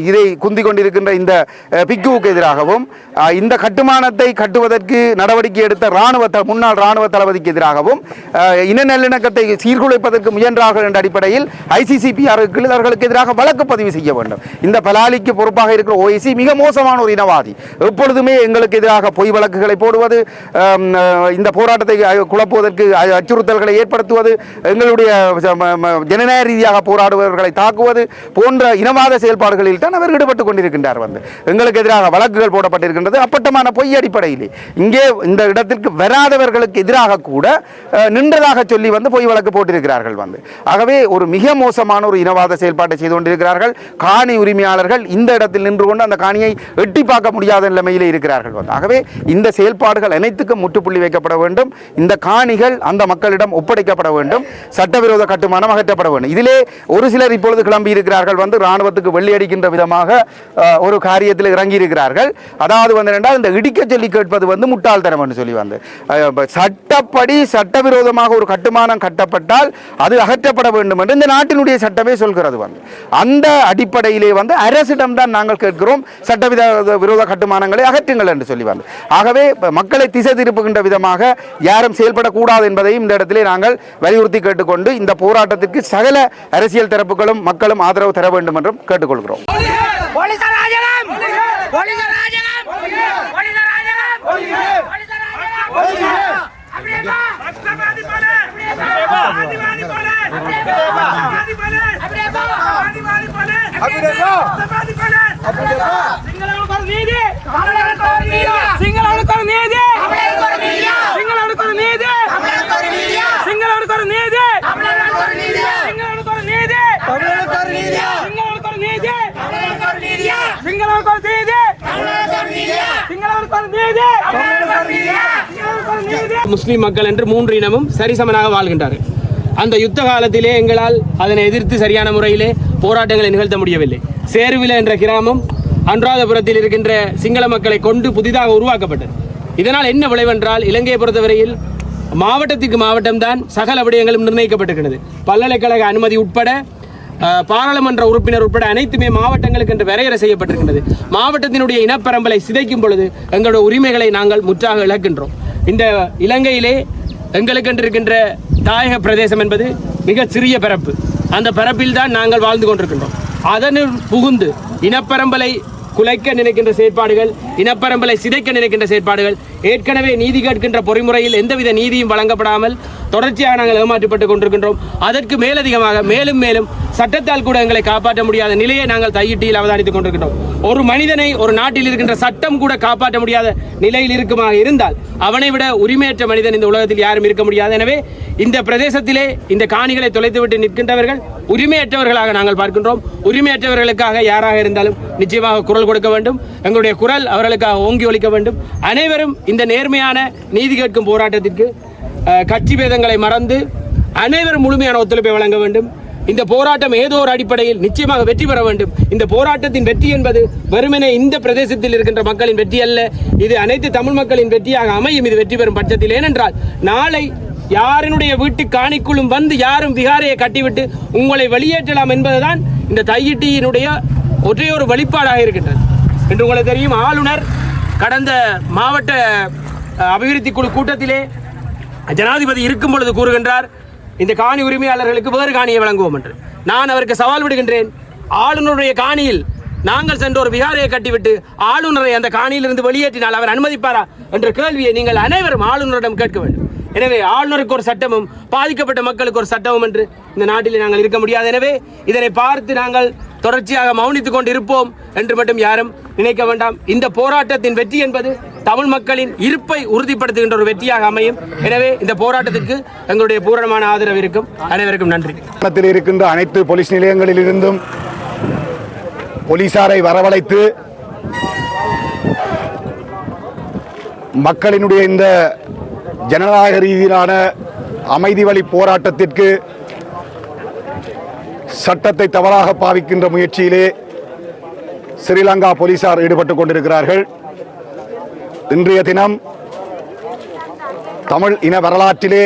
[SPEAKER 2] இதை குந்திக் கொண்டிருக்கின்ற இந்த பிக்குவுக்கு எதிராகவும் இந்த கட்டுமானத்தை கட்டுவதற்கு நடவடிக்கை எடுத்த முன்னாள் இராணுவ தளபதிக்கு எதிராகவும் இன நல்லிணக்கத்தை சீர்குலைப்பதற்கு முயன்றார்கள் என்ற அடிப்படையில் ICCPR-க்கு அவர்களுக்கு எதிராக வழக்கு பதிவு செய்ய வேண்டும். இந்த பலாலிக்கு பொறுப்பாக இருக்கிற OIC மிக மோசமான ஒரு இனவாதி. எப்பொழுதுமே எங்களுக்கு எதிராக பொய் வழக்குகளை போடுவது, அல்லது இந்த போராட்டத்தை குழப்புவதற்கு அச்சுறுத்தல்களை ஏற்படுத்துவது, எங்களுடைய ஜனநாயக ரீதியாக போராடுபவர்களை தாக்குவது போன்ற இனவாத செயல்பாடுகளில் தான் அவர் ஈடுபட்டுக் கொண்டிருக்கின்றார். எங்களுக்கு எதிராக வழக்குகள் போடப்பட்டிருக்கின்றது அப்பட்டமான பொய் அடிப்படையில். இங்கே இந்த இடத்திற்கு வராதவர்களுக்கு எதிராக கூட நின்றதாக சொல்லி பொய் வழக்கு போட்டிருக்கிறார்கள். ஆகவே ஒரு மிக மோசமான ஒரு இனவாத செயல்பாட்டை செய்து கொண்டிருக்கிறார்கள். காணி உரிமையாளர்கள் இந்த இடத்தில் நின்று கொண்டு அந்த காணியை எட்டி பார்க்க முடியாத நிலைமையிலே இருக்கிறார்கள். ஆகவே இந்த செயல்பாடுகள் அனைத்துக்கும் முற்றுப்புள்ளி வைக்கப்பட வேண்டும். இந்த காணிகள் அந்த மக்களிடம் ஒப்படைக்கப்பட வேண்டும். சட்டவிரோத கட்டுமானம் அகற்றப்பட வேண்டும். இதிலே ஒரு சிலர் இப்பொழுது கிளம்பி இருக்கிறார்கள். ராணுவத்துக்கு வெள்ளையடிக்கின்ற விதமாக ஒரு காரியத்தில் இறங்கி இருக்கிறார்கள். அதாவது இந்த இடிக்க சொல்லி கேட்பது முட்டாள்தனம் என்று சொல்லி சட்டப்படி சட்டவிரோதமாக ஒரு கட்டுமானம் கட்டப்பட்டால் அது அகற்றப்பட வேண்டும் என்று இந்த நாட்டினுடைய சட்டமே சொல்கிறது. அந்த அடிப்படையிலே அரசிடம் தான் நாங்கள் கேட்கிறோம், சட்டவிரோத கட்டுமானங்களை அகற்றுங்கள் என்று சொல்லி ஆகவே மக்களை திசை திருப்புகின்ற விதமாக யாரும் செயல்படக்கூடாது என்பதையும் இந்த இடத்திலே நாங்கள் வலியுறுத்தி கேட்டுக்கொண்டு இந்த போராட்டத்திற்கு சகல அரசியல் தரப்புகளும் மக்களும் ஆதரவு தர வேண்டும் என்றும் கேட்டுக்கொள்கிறோம்.
[SPEAKER 5] முஸ்லிம் மக்கள் என்று 3 இனமும் சரிசமனாக வாழ்கின்றார்கள். அந்த யுத்த காலத்திலே எங்களால் அதனை எதிர்த்து சரியான முறையிலே போராட்டங்களை நிகழ்த்த முடியவில்லை. சேருவில என்ற கிராமம் அனுராதபுரத்தில் இருக்கின்ற சிங்கள மக்களை கொண்டு புதிதாக உருவாக்கப்பட்டது. இதனால் என்ன விளைவென்றால், இலங்கையை பொறுத்தவரையில் மாவட்டத்துக்கு மாவட்டம்தான் சகல விடயங்களும் நிர்ணயிக்கப்பட்டிருக்கிறது. பல்கலைக்கழக அனுமதி உட்பட பாராளுமன்ற உறுப்பினர் உட்பட அனைத்துமே மாவட்டங்களுக்கு என்று வரையறை செய்யப்பட்டிருக்கின்றது. மாவட்டத்தினுடைய இனப்பரம்பலை சிதைக்கும் பொழுது எங்களுடைய உரிமைகளை நாங்கள் முற்றாக இழக்கின்றோம். இந்த இலங்கையிலே எங்களுக்கென்று இருக்கின்ற தாயக பிரதேசம் என்பது மிக சிறிய பரப்பு. அந்த பரப்பில் தான் நாங்கள் வாழ்ந்து கொண்டிருக்கின்றோம். அதனுள் புகுந்து இனப்பரம்பலை குலைக்க நினைக்கின்ற செயற்பாடுகள், இனப்பரம்பலை சிதைக்க நினைக்கின்ற செயற்பாடுகள், ஏற்கனவே நீதி கேட்கின்ற பொறிமுறையில் எந்தவித நீதியும் வழங்கப்படாமல் தொடர்ச்சியாக நாங்கள் ஏமாற்றப்பட்டுக் கொண்டிருக்கின்றோம். அதற்கு மேலதிகமாக மேலும் மேலும் சட்டத்தால் கூட எங்களை காப்பாற்ற முடியாத நிலையை நாங்கள் தையிட்டியில் அவதானித்துக் கொண்டிருக்கின்றோம். ஒரு மனிதனை ஒரு நாட்டில் இருக்கின்ற சட்டம் கூட காப்பாற்ற முடியாத நிலையில் இருக்குமாக இருந்தால் அவனை விட உரிமையற்ற மனிதன் இந்த உலகத்தில் யாரும் இருக்க முடியாது. எனவே இந்த பிரதேசத்திலே இந்த காணிகளை தொலைத்துவிட்டு நிற்கின்றவர்கள் உரிமையற்றவர்களாக நாங்கள் பார்க்கின்றோம். உரிமையற்றவர்களுக்காக யாராக இருந்தாலும் நிச்சயமாக குரல் கொடுக்க வேண்டும். எங்களுடைய குரல் அவர்களுக்காக ஓங்கி ஒலிக்க வேண்டும். அனைவரும் இந்த நேர்மையான நீதி கேட்கும் போராட்டத்திற்கு கட்சி பேதங்களை மறந்து அனைவரும் முழுமையான ஒத்துழைப்பை வழங்க வேண்டும். இந்த போராட்டம் ஏதோ ஒரு அடிப்படையில் நிச்சயமாக வெற்றி பெற வேண்டும். இந்த போராட்டத்தின் வெற்றி என்பது வெறுமனே இந்த பிரதேசத்தில் இருக்கின்ற மக்களின் வெற்றி அல்ல, இது அனைத்து தமிழ் மக்களின் வெற்றியாக அமையும். இது வெற்றி பெறும் பட்சத்தில், ஏனென்றால் நாளை யாரினுடைய வீட்டு காணிக்குள்ளும் வந்து யாரும் விகாரையை கட்டிவிட்டு உங்களை வெளியேற்றலாம் என்பதுதான் இந்த தையிட்டியினுடைய ஒரே ஒரு வெளிப்பாடாக இருக்கின்றது. என்று உங்களுக்கு தெரியும், ஆளுநர் கடந்த மாவட்ட அபிவிருத்தி குழு கூட்டத்திலே ஜனாதிபதி இருக்கும் பொழுது கூறுகின்றார், இந்த காணி உரிமையாளர்களுக்கு வேறு காணியை வழங்குவோம் என்று. நான் அவருக்கு சவால் விடுகின்றேன், ஆளுநருடைய காணியில் நாங்கள் சென்ற ஒரு விகாரையை கட்டிவிட்டு ஆளுநரை அந்த காணியிலிருந்து வெளியேற்றினால் அவர் அனுமதிப்பாரா என்ற கேள்வியை நீங்கள் அனைவரும் ஆளுநரிடம் கேட்க வேண்டும். எனவே ஆளுநருக்கு ஒரு சட்டமும் பாதிக்கப்பட்ட மக்களுக்கு ஒரு சட்டமும் என்று இந்த நாட்டில் நாங்கள் இருக்க முடியாது. எனவே இதனை பார்த்து நாங்கள் தொடர்ச்சியாக மௌனித்துக் கொண்டு இருப்போம் என்று மட்டும் யாரும் நினைக்க வேண்டாம். இந்த போராட்டத்தின் வெற்றி என்பது தமிழ் மக்களின் இருப்பை உறுதிப்படுத்துகின்ற ஒரு வெற்றியாக அமையும். எனவே இந்த போராட்டத்திற்கு எங்களுடைய பூரணமான ஆதரவு இருக்கும். அனைவருக்கும் நன்றி.
[SPEAKER 3] இருக்கின்ற அனைத்து போலீஸ் நிலையங்களில் இருந்தும் போலீசாரை வரவழைத்து மக்களினுடைய இந்த ஜனநாயக ரீதியிலான அமைதி வழி போராட்டத்திற்கு சட்டத்தை தவறாக பாவிக்கின்ற முயற்சியிலே ஸ்ரீலங்கா போலீசார் ஈடுபட்டுக் கொண்டிருக்கிறார்கள். இன்றைய தினம் தமிழ் இன வரலாற்றிலே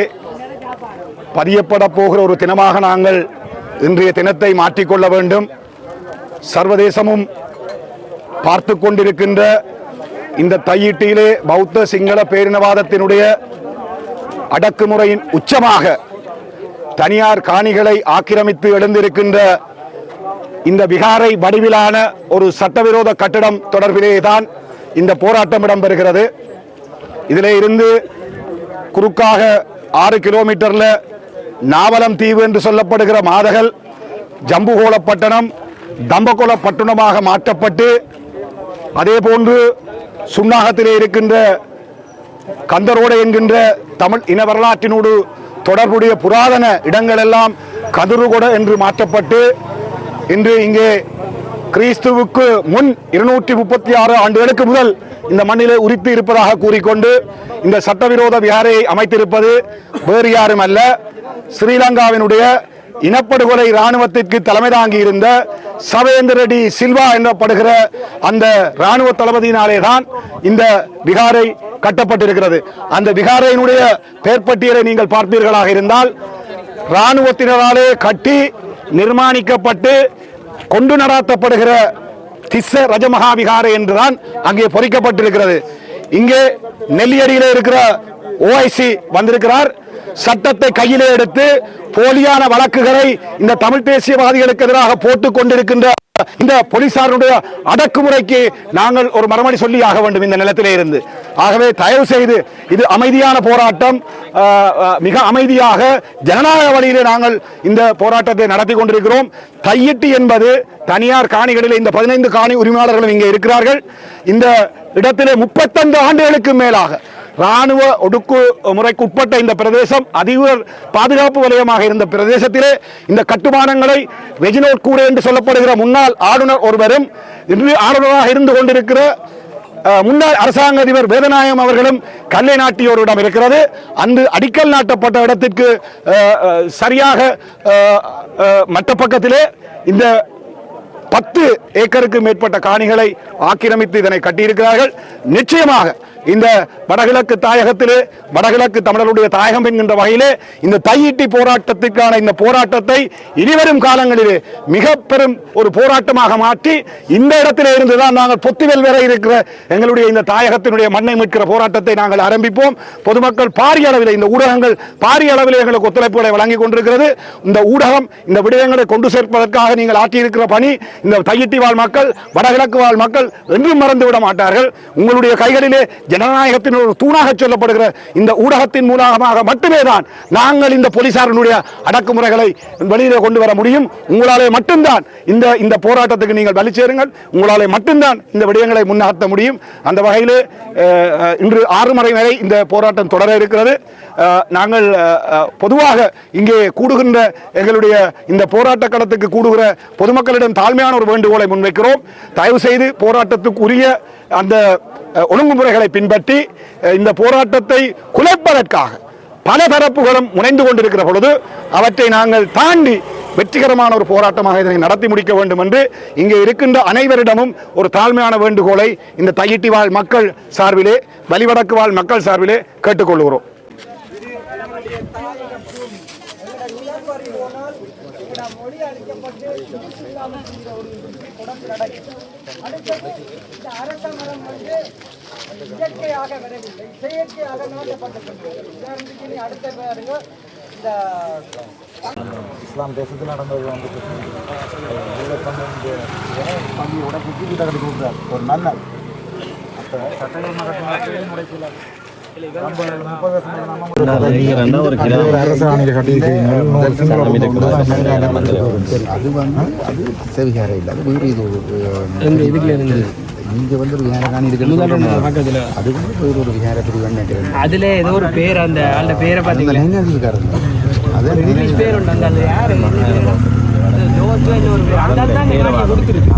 [SPEAKER 3] பதியப்பட போகிற ஒரு தினமாக நாங்கள் இன்றைய தினத்தை மாற்றிக்கொள்ள வேண்டும். சர்வதேசமும் பார்த்து கொண்டிருக்கின்ற இந்த தையிட்டியிலே பௌத்த சிங்கள பேரினவாதத்தினுடைய அடக்குமுறையின் உச்சமாக தனியார் காணிகளை ஆக்கிரமித்து எழுந்திருக்கின்ற இந்த விகாரை வடிவிலான ஒரு சட்டவிரோத கட்டடம் தொடர்பிலே தான் இந்த போராட்டம் இடம்பெறுகிறது. இதில் இருந்து குறுக்காக 6 கிலோமீட்டரில் நாவலம் தீவு என்று சொல்லப்படுகிற மாதகள் ஜம்புகோலப்பட்டணம் தம்பகோலப்பட்டணமாக மாற்றப்பட்டு, அதே போன்று சுன்னாகத்திலே இருக்கின்ற கந்தரோடு என்கின்ற தமிழ் இன வரலாற்றினோடு தொடர்புடைய புராதன இடங்கள் எல்லாம் கதிருகொட என்று மாற்றப்பட்டு, இன்று இங்கே கிறிஸ்துவுக்கு முன் 236 ஆண்டுகளுக்கு முதல் இந்த மண்ணிலே உரித்து இருப்பதாக கூறிக்கொண்டு இந்த சட்டவிரோத விகாரையை அமைத்திருப்பது வேறு யாரும் அல்ல, ஸ்ரீலங்காவினுடைய இனப்படுகொலை இராணுவத்திற்கு தலைமை தாங்கி இருந்த சவேந்திர டி சில்வா எனப்படுகிற அந்த இராணுவ தளபதியினாலே தான் இந்த விகாரை கட்டப்பட்டிருக்கிறது. அந்த விகாரையினுடைய பெயர்பட்டியலை நீங்கள் பார்ப்பீர்களாக இருந்தால் இராணுவத்தினராலே கட்டி நிர்மாணிக்கப்பட்டு கொண்டு நடாத்தப்படுகிற திஸ்ஸ ரஜமகா விகாரை என்றுதான் அங்கே பொறிக்கப்பட்டிருக்கிறது. இங்கே நெல்லியடியில் இருக்கிற ஓஐசி வந்திருக்கிறார். சட்டத்தை கையிலே எடுத்து போலியான வழக்குகளை இந்த தமிழ் தேசியவாதிகளுக்கு எதிராக போட்டுக் கொண்டிருக்கின்ற இந்த போலீசாருடைய அடக்குமுறைக்கு நாங்கள் ஒரு மறுமொழி சொல்லி ஆக வேண்டும் இந்த நிலத்திலே இருந்து. ஆகவே தயவு செய்து இது அமைதியான போராட்டம், மிக அமைதியாக ஜனநாயக வழியிலே நாங்கள் இந்த போராட்டத்தை நடத்தி கொண்டிருக்கிறோம். தையிட்டி என்பது தனியார் காணிகளில் இந்த 15 காணி உரிமையாளர்களும் இங்கே இருக்கிறார்கள். இந்த இடத்திலே 35 ஆண்டுகளுக்கு மேலாக ராணுவ ஒடுக்குமுறைக்கு உட்பட்ட இந்த பிரதேசம் அதிக பாதுகாப்பு வலயமாக இருந்த பிரதேசத்திலே இந்த கட்டுமானங்களை ரெஜினோட் கூடே என்று சொல்லப்படுகிற முன்னாள் ஆளுநர் ஒருவரும் இன்று ஆளுநராக இருந்து கொண்டிருக்கிற முன்னாள் அரசாங்க அதிபர் வேதநாயகம் அவர்களும் கல்லை நாட்டியோரிடம் இருக்கிறது. அந்த அடிக்கல் நாட்டப்பட்ட இடத்திற்கு சரியாக மற்ற பக்கத்திலே இந்த 10 ஏக்கருக்கு மேற்பட்ட காணிகளை ஆக்கிரமித்து இதனை கட்டியிருக்கிறார்கள். நிச்சயமாக இந்த வடகிழக்கு தாயகத்திலே வடகிழக்கு தமிழருடைய தாயகம் என்கின்ற வகையிலே இந்த தையிட்டி போராட்டத்திற்கான இந்த போராட்டத்தை இனிவரும் காலங்களிலே மிக பெரும் ஒரு போராட்டமாக மாற்றி இந்த இடத்திலே இருந்துதான் நாங்கள் பொத்துவேல் வரை இருக்கிற எங்களுடைய இந்த தாயகத்தினுடைய மண்ணை மீட்கிற போராட்டத்தை நாங்கள் ஆரம்பிப்போம். பொதுமக்கள் பாரிய அளவில், இந்த ஊடகங்கள் பாரிய அளவில் எங்களுக்கு ஒத்துழைப்புகளை வழங்கி கொண்டிருக்கிறது. இந்த ஊடகம் இந்த விடயங்களை கொண்டு சேர்ப்பதற்காக நீங்கள் ஆற்றியிருக்கிற பணி இந்த தையிட்டி வாழ் மக்கள், வடகிழக்கு வாழ் மக்கள் என்றும் மறந்துவிட மாட்டார்கள். உங்களுடைய கைகளிலே ஜனநாயகத்தின் ஒரு தூணாக சொல்லப்படுகிற இந்த ஊடகத்தின் மூலமாக மட்டுமே தான் நாங்கள் இந்த போலீசாரினுடைய அடக்குமுறைகளை வெளியிலே கொண்டு வர முடியும். உங்களாலே மட்டும்தான் இந்த போராட்டத்துக்கு நீங்கள் வலி சேருங்கள். உங்களாலே மட்டும்தான் இந்த விடயங்களை முன்னகர்த்த முடியும். அந்த வகையிலே இன்று 6 மணி வரை இந்த போராட்டம் தொடர இருக்கிறது. நாங்கள் பொதுவாக இங்கே கூடுகின்ற எங்களுடைய இந்த போராட்ட களத்துக்கு கூடுகிற பொதுமக்களிடம் தாழ்மையான ஒரு வேண்டுகோளை முன்வைக்கிறோம். தயவு செய்து போராட்டத்துக்கு உரிய அந்த ஒழுங்குமுறைகளை பின்பற்றி இந்த போராட்டத்தை குலைப்பதற்காக பல தரப்புகளும் முனைந்து கொண்டிருக்கிற பொழுது அவற்றை நாங்கள் தாண்டி வெற்றிகரமான ஒரு போராட்டமாக இதனை நடத்தி முடிக்க வேண்டும் என்று இங்கே இருக்கின்ற அனைவரிடமும் ஒரு தாழ்மையான வேண்டுகோளை இந்த தையிட்டி வாழ் மக்கள் சார்பிலே, வலிவடக்கு வாழ் மக்கள் சார்பிலே கேட்டுக்கொள்கிறோம்.
[SPEAKER 6] மொழி அளிக்கப்பட்டு அடுத்தது இந்த அரச மரம் இயற்கையாக வரவில்லை, செயற்கையாக நாட்டப்பட்டிருக்கிறது. அடுத்த பாருங்க, இந்த
[SPEAKER 7] இஸ்லாம் தேசத்தில் நடந்தது வந்து பள்ளி உடம்பு கிட்ட கட்டி கொடுக்குறாரு ஒரு மன்னர். அப்போ சட்டங்கள் நடக்கும் முறைக்கல அரசாணையை கட்டியிருக்கீங்க. அது வந்து அது செவிகார இல்லை, அது வேறு இது இங்கே வந்து ஒரு விகார காணி இருக்கு. அது வந்து வேறு ஒரு விகார பிரிவு.
[SPEAKER 5] அதில் ஏதோ ஒரு பேர், அந்த அந்த பேரை பார்த்தீங்கன்னா
[SPEAKER 7] இருக்காரு. அது
[SPEAKER 5] பேர் உண்டு. அந்த யார் கொடுத்துருக்கு.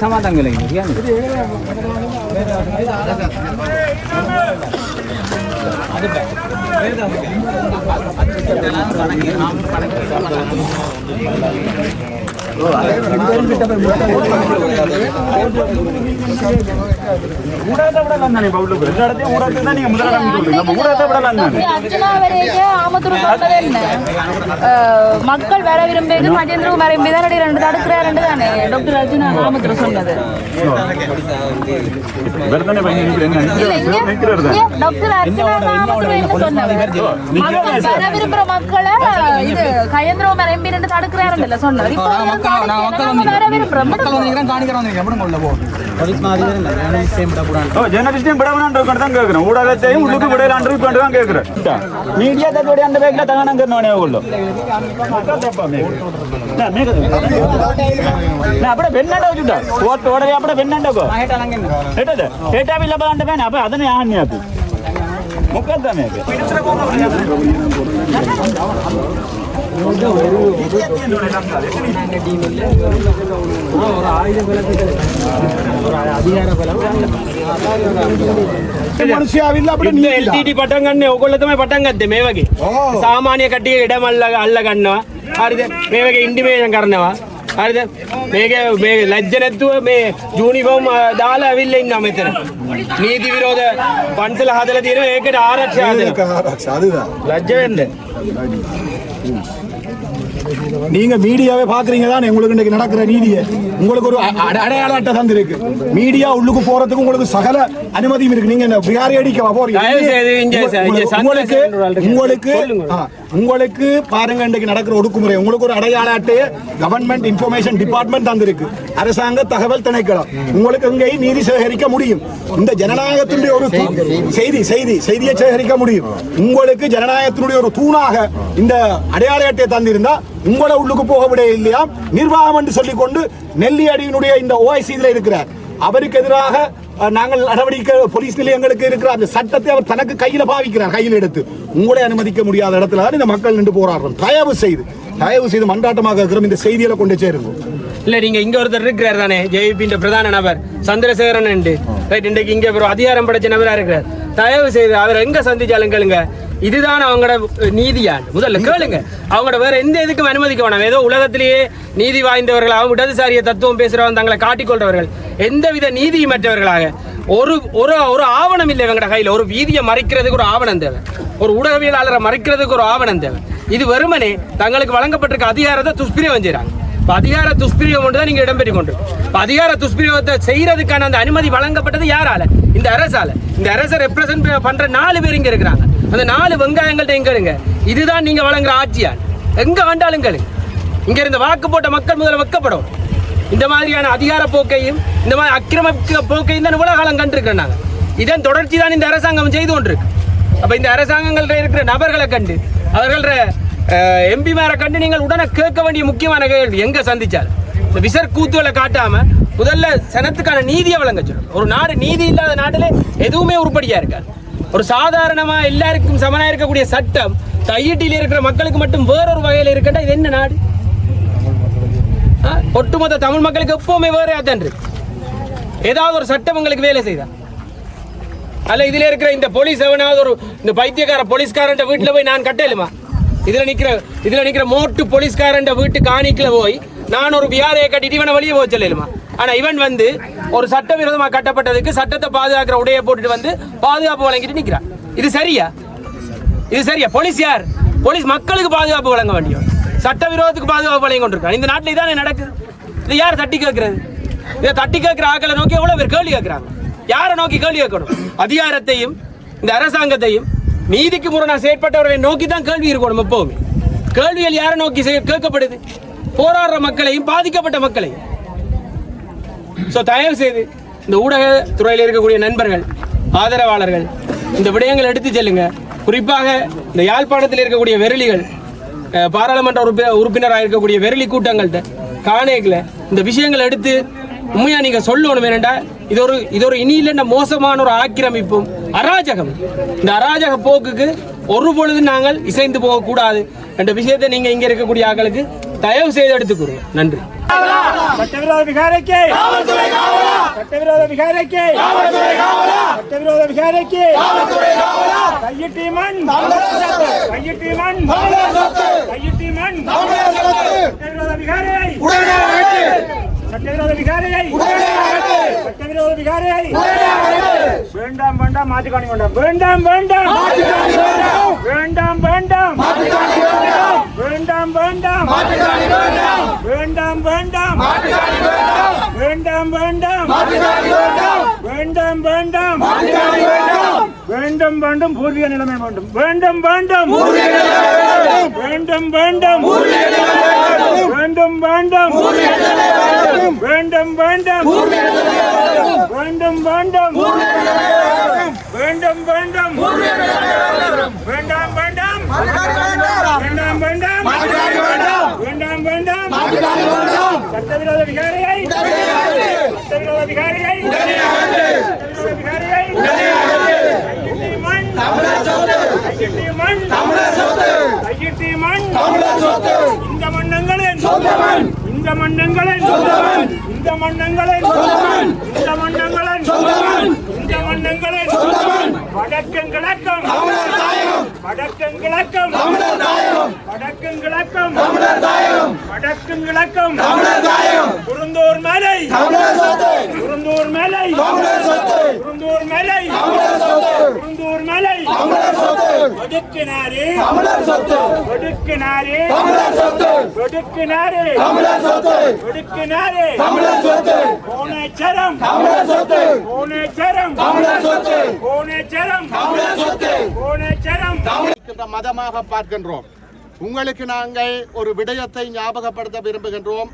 [SPEAKER 5] சமாதானம்
[SPEAKER 8] மக்கள் வர விரும்பியது மகேந்திரவும் வர விரும்பி ரெண்டு தடுக்கிறார் தானே டாக்டர் அர்ஜுனா ராமதுரை சொன்னது. டாக்டர் அர்ஜுனா ராமதுரை என்ன சொன்னது? மக்கள் வர விரும்புற மக்களை இது கயந்திரவும் வர எம்பி ரெண்டு தடுக்கிறாருன்னு சொன்னார். இப்போ வர விரும்புற மக்கள்
[SPEAKER 9] ஜேர்னலிஸ்டையும் விடவனான் தான் கேட்கிறேன். ஊடகத்தையும் உள்ளுக்கு விடலான்னு தான் கேட்கிறேன். மீடியா தன்னுடைய அந்த பேக்கில் தகனங்கிறனே உள்ள අපේ වෙන්නට උඩ පොත් ඕඩරේ අපිට වෙන්නන්නකෝ ආයෙට අරන් එන්න හෙටද හෙට අපි ලබන්න බෑනේ අපේ අදනේ ආන්නේ අපි මොකක්ද මේක
[SPEAKER 5] LTT පටන් ගන්න ඕගොල්ලෝ තමයි පටන් ගත්තේ මේ වගේ සාමාන්‍ය කට්ටිය ඉඩමල්ල අල්ල ගන්නවා හරිද මේ වගේ ඉන්ටිමේෂන් කරනවා හරිද මේක මේ ලැජ්ජ නැතුව මේ යුනිෆෝම් දාලා ඇවිල්ලා ඉන්නවා මෙතන නීති විරෝධ පන්සල හදලා තියෙනවා ඒකට ආරක්ෂා හදලා ලැජ්ජ වෙන්න
[SPEAKER 3] நீங்க மீடியாவே பாக்குறீங்க தானே உங்களுக்கு இன்னைக்கு நடக்கிற நீதியை உங்களுக்கு ஒரு அடையாள அட்டை தந்திருக்கு மீடியா உள்ளுக்கு போறதுக்கு உங்களுக்கு சகல அனுமதியும் இருக்கு நீங்க விகாரி அடிக்க போறீங்க உங்களுக்கு பாருங்க இன்னைக்கு நடக்கிற ஒடுக்குமுறை உங்களுக்கு ஒரு அடையாள அட்டையை கவர்மெண்ட் இன்ஃபர்மேஷன் டிபார்ட்மெண்ட் தந்திருக்கு அரசாங்க தகவல் திணைக்களம் உங்களுக்கு எங்கேயும் நீதி சேகரிக்க முடியும் இந்த ஜனநாயகத்தினுடைய ஒரு செய்தியை சேகரிக்க முடியும் உங்களுக்கு ஜனநாயகத்தினுடைய ஒரு தூணாக இந்த அடையாள அட்டையை தந்திருந்தா உங்களை உள்ளுக்கு போக விட இல்லையா நிர்வாகம் என்று சொல்லிக்கொண்டு நெல்லியடியினுடைய இந்த ஓஐசி இதுல இருக்கிறார் அவருக்கு எதிராக நாங்கள் நடவடிக்கை போலீஸ் நிலையங்களுக்கு இருக்கிற அந்த சட்டத்தை அவர் தனக்கு கையில பாவிக்கிறார் கையில் எடுத்து உங்களை அனுமதிக்க முடியாத இடத்துல இந்த மக்கள் நின்று போராடுறோம் தயவு செய்து மன்றாட்டமாக இருக்கிற இந்த செய்திகளை கொண்டு சேருங்க
[SPEAKER 5] இல்ல நீங்க இங்க ஒருத்தர் இருக்கிறார் தானே ஜேவிபி பிரதான நபர் சந்திரசேகரன் இன்றைக்கு இங்க ஒரு அதிகாரம் படைச்ச நபரா இருக்கிறார் தயவு செய்து அவர் எங்க சந்திச்சாலும் கேளுங்க இதுதான் அவங்களோட நீதியான் முதல்ல கேளுங்க அவங்களோட வேற எந்த இதுக்கும் அனுமதிக்க வேணாம் ஏதோ உலகத்திலேயே நீதி வாய்ந்தவர்களாகவும் இடதுசாரிய தத்துவம் பேசுறவங்க தங்களை காட்டிக்கொள்றவர்கள் எந்தவித நீதியமற்றவர்களாக ஒரு ஒரு ஒரு ஆவணம் இல்லை இவங்களோட கையில் ஒரு வீதியை மறைக்கிறதுக்கு ஒரு ஆவணம் தேவை ஒரு ஊடகவியலாளரை மறைக்கிறதுக்கு ஒரு ஆவணம் தேவை இது வெறுமனே தங்களுக்கு வழங்கப்பட்டிருக்க அதிகாரத்தை துஷ்பிரயோகம் செய்றாங்க அதிகார துஷ்பிரயோகம் தான் நீங்க இடம்பெற்று கொண்டு அதிகார துஷ்பிரயோகத்தை செய்யறதுக்கான அந்த அனுமதி வழங்கப்பட்டது யாரால இந்த அரசால இந்த அரசை ரெப்ரசென்ட் பண்ற 4 பேர் இங்க இருக்கிறாங்க அந்த 4 வெங்காயங்கள்ட்ட எங்க இருங்க இதுதான் நீங்க வழங்குற ஆட்சியா எங்க வேண்டாலும் கேளுங்க இங்க இருந்த வாக்கு போட்ட மக்கள் முதல்ல வைக்கப்படும் இந்த மாதிரியான அதிகார போக்கையும் இந்த மாதிரி அக்கிரம போக்கையும் தான் இவ்வளவு காலம் கண்டிருக்கிறோம் நாங்க இதன் தொடர்ச்சி தான் இந்த அரசாங்கம் செய்து கொண்டிருக்கு அப்ப இந்த அரசாங்கங்கள்ட்ட இருக்கிற நபர்களை கண்டு அவர்கள எம்பி மேரை கண்டு நீங்கள் உடனே கேட்க வேண்டிய முக்கியமான கேள்வி எங்க சந்திச்சார் இந்த விசர் கூத்துகளை காட்டாம முதல்ல சனத்துக்கான நீதியை வழங்க சொல்லணும் ஒரு நாடு நீதி இல்லாத நாட்டிலே எதுவுமே உருப்படியா இருக்காது ஒரு சாதாரணமா எல்லாருக்கும் சமனா இருக்கக்கூடிய சட்டம் தையிட்டியில் இருக்கிற மக்களுக்கு மட்டும் வேறொரு வகையில் இருக்கட்டா இது என்ன நாடு ஒட்டுமொத்த தமிழ் மக்களுக்கு எப்பவுமே வேற தான் இருக்கு ஏதாவது ஒரு சட்டம் உங்களுக்கு வேலை செய்தா அல்ல இதுல இருக்கிற இந்த போலீஸ் எவனாவது ஒரு இந்த பைத்தியக்கார போலீஸ்காரன் வீட்டுல போய் நான் கட்டலுமா இதுல நிக்கிற மோட்டு போலீஸ்காரன் வீட்டு காணிக்கல போய் நான் ஒரு வியாரையை கட்டிட்டு இவனை வெளியே போக சொல்லலுமா ஆனா இவன் வந்து ஒரு சட்டவிரோதமா கட்டப்பட்டதுக்கு சட்டத்தை பாதுகாக்கிற உடைய போட்டுட்டு வந்து பாதுகாப்பு வழங்கிட்டு நிக்கிறான் இது சரியா போலீஸ் யார் போலீஸ் மக்களுக்கு பாதுகாப்பு வழங்க வேண்டிய சட்டவிரோதத்துக்கு பாதுகாப்பு வழங்கி கொண்டிருக்கான் இந்த நாட்டில் இதானே நடக்குது இது யார் தட்டி கேட்கறது இதை தட்டி கேட்கிற ஆக்களை நோக்கி எவ்வளவு பேர் கேள்வி கேட்கிறாங்க யாரை நோக்கி கேள்வி கேட்கணும் அதிகாரத்தையும் இந்த அரசாங்கத்தையும் நீதிக்கு முரணா செயற்பட்டவர்களை நோக்கி தான் கேள்வி இருக்கணும் எப்பவுமே கேள்விகள் யாரை நோக்கி கேட்கப்படுது போராடுற மக்களையும் பாதிக்கப்பட்ட மக்களையும் தயவு செய்து இந்த ஊடக துறையில் இருக்கக்கூடிய நண்பர்கள் ஆதரவாளர்கள் இந்த விடயங்கள் எடுத்து செல்லுங்க குறிப்பாக இந்த யாழ்ப்பாணத்தில் இருக்கக்கூடிய வெறிலிகள் பாராளுமன்ற உறுப்பினராக இருக்கக்கூடிய வெறிலி கூட்டங்கள்கிட்ட காணேக்கில் இந்த விஷயங்களை எடுத்து உண்மையா நீங்க சொல்லணும் வேணண்டா இது ஒரு இனி இல்லைன்னா மோசமான ஒரு ஆக்கிரமிப்பும் அராஜகம் இந்த அராஜக போக்குக்கு ஒரு பொழுது நாங்கள் இசைந்து போகக்கூடாது என்ற விஷயத்தை நீங்க இங்க இருக்கக்கூடிய ஆட்களுக்கு தயவு செய்து எடுத்துக்கூறுங்க நன்றி
[SPEAKER 9] சட்டவிரோத விகாரைக்கு சட்டவிரோத விகாரைக்கு சட்டவிரோத விகாரைக்கு கையிட்டீமன் கையிட்டீமன் கையிட்டீமன் சட்டவிரோத விகாரை வேண்டாம் மாட்டுக்காணி வேண்டாம் வேண்டாம் வேண்டாம் வேண்டாம் வேண்டாம் வேண்டாம் வேண்டாம் வேண்டாம் வேண்டாம் வேண்டாம் வேண்டாம் வேண்டாம் வேண்டாம் வேண்டும் வேண்டும் பூர்வீக நிலைமை வேண்டும் வேண்டும் வேண்டும் வேண்டும் வேண்டும் வேண்டும் வேண்டும் வேண்டும் வேண்டும் வேண்டும் வேண்டும் வேண்டும் வேண்டும் வேண்டாம் வேண்டாம் வேண்டாம் வேண்டாம் வேண்டாம் வேண்டாம் சட்டவிரோத விகாரியை சட்டவிரோத விகாரியை இந்த மன்னங்களின் இந்த மன்னங்களின் இந்த மன்னங்களின் இந்த மன்னங்களின் இந்த மன்னங்களின் வடக்கும் கிழக்கும் வடக்கும் கிழக்கும் வடக்கும் கிழக்கும் வடக்கும் கிழக்கும் குருந்தூர் மேலை குருந்தூர் மேலை குருந்தூர் மேலை குருந்தூர் மேலை ஒடுக்கினாரே ஒடுக்கினாரே ஒடுக்கினாரே ஒடுக்கினாரே கோணேச்சரம் கோணேச்சரம் கோணேச்சரம் கோணேச்சரம்
[SPEAKER 1] மதமாக பார்க்கின்றோம். உங்களுக்கு நாங்கள் ஒரு விடயத்தை ஞாபகப்படுத்த விரும்புகின்றோம்.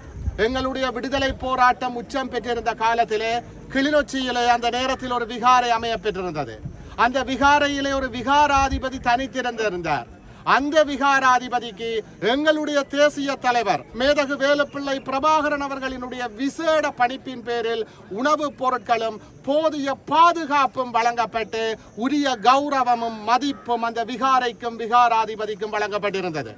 [SPEAKER 1] எங்களுடைய விடுதலை போராட்டம் உச்சம் பெற்றிருந்த காலத்திலே கிளிநொச்சியிலே அந்த நேரத்தில் ஒரு விகாரை அமைய பெற்றிருந்தது. அந்த விகாரையிலே ஒரு விகாராதிபதி தனித்திருந்தார். அந்த விகாராதிபதிக்கு எங்களுடைய தேசிய தலைவர் மேதகு வேலுப்பிள்ளை பிரபாகரன் அவர்களினுடைய விசேட பணிப்பின் பேரில் உணவுப் பொருட்களும் போதிய பாதுகாப்பும் வழங்கப்பட்டு உரிய கௌரவமும் மதிப்பும் அந்த விகாரைக்கும் விகாராதிபதிக்கும் வழங்கப்பட்டிருந்தது.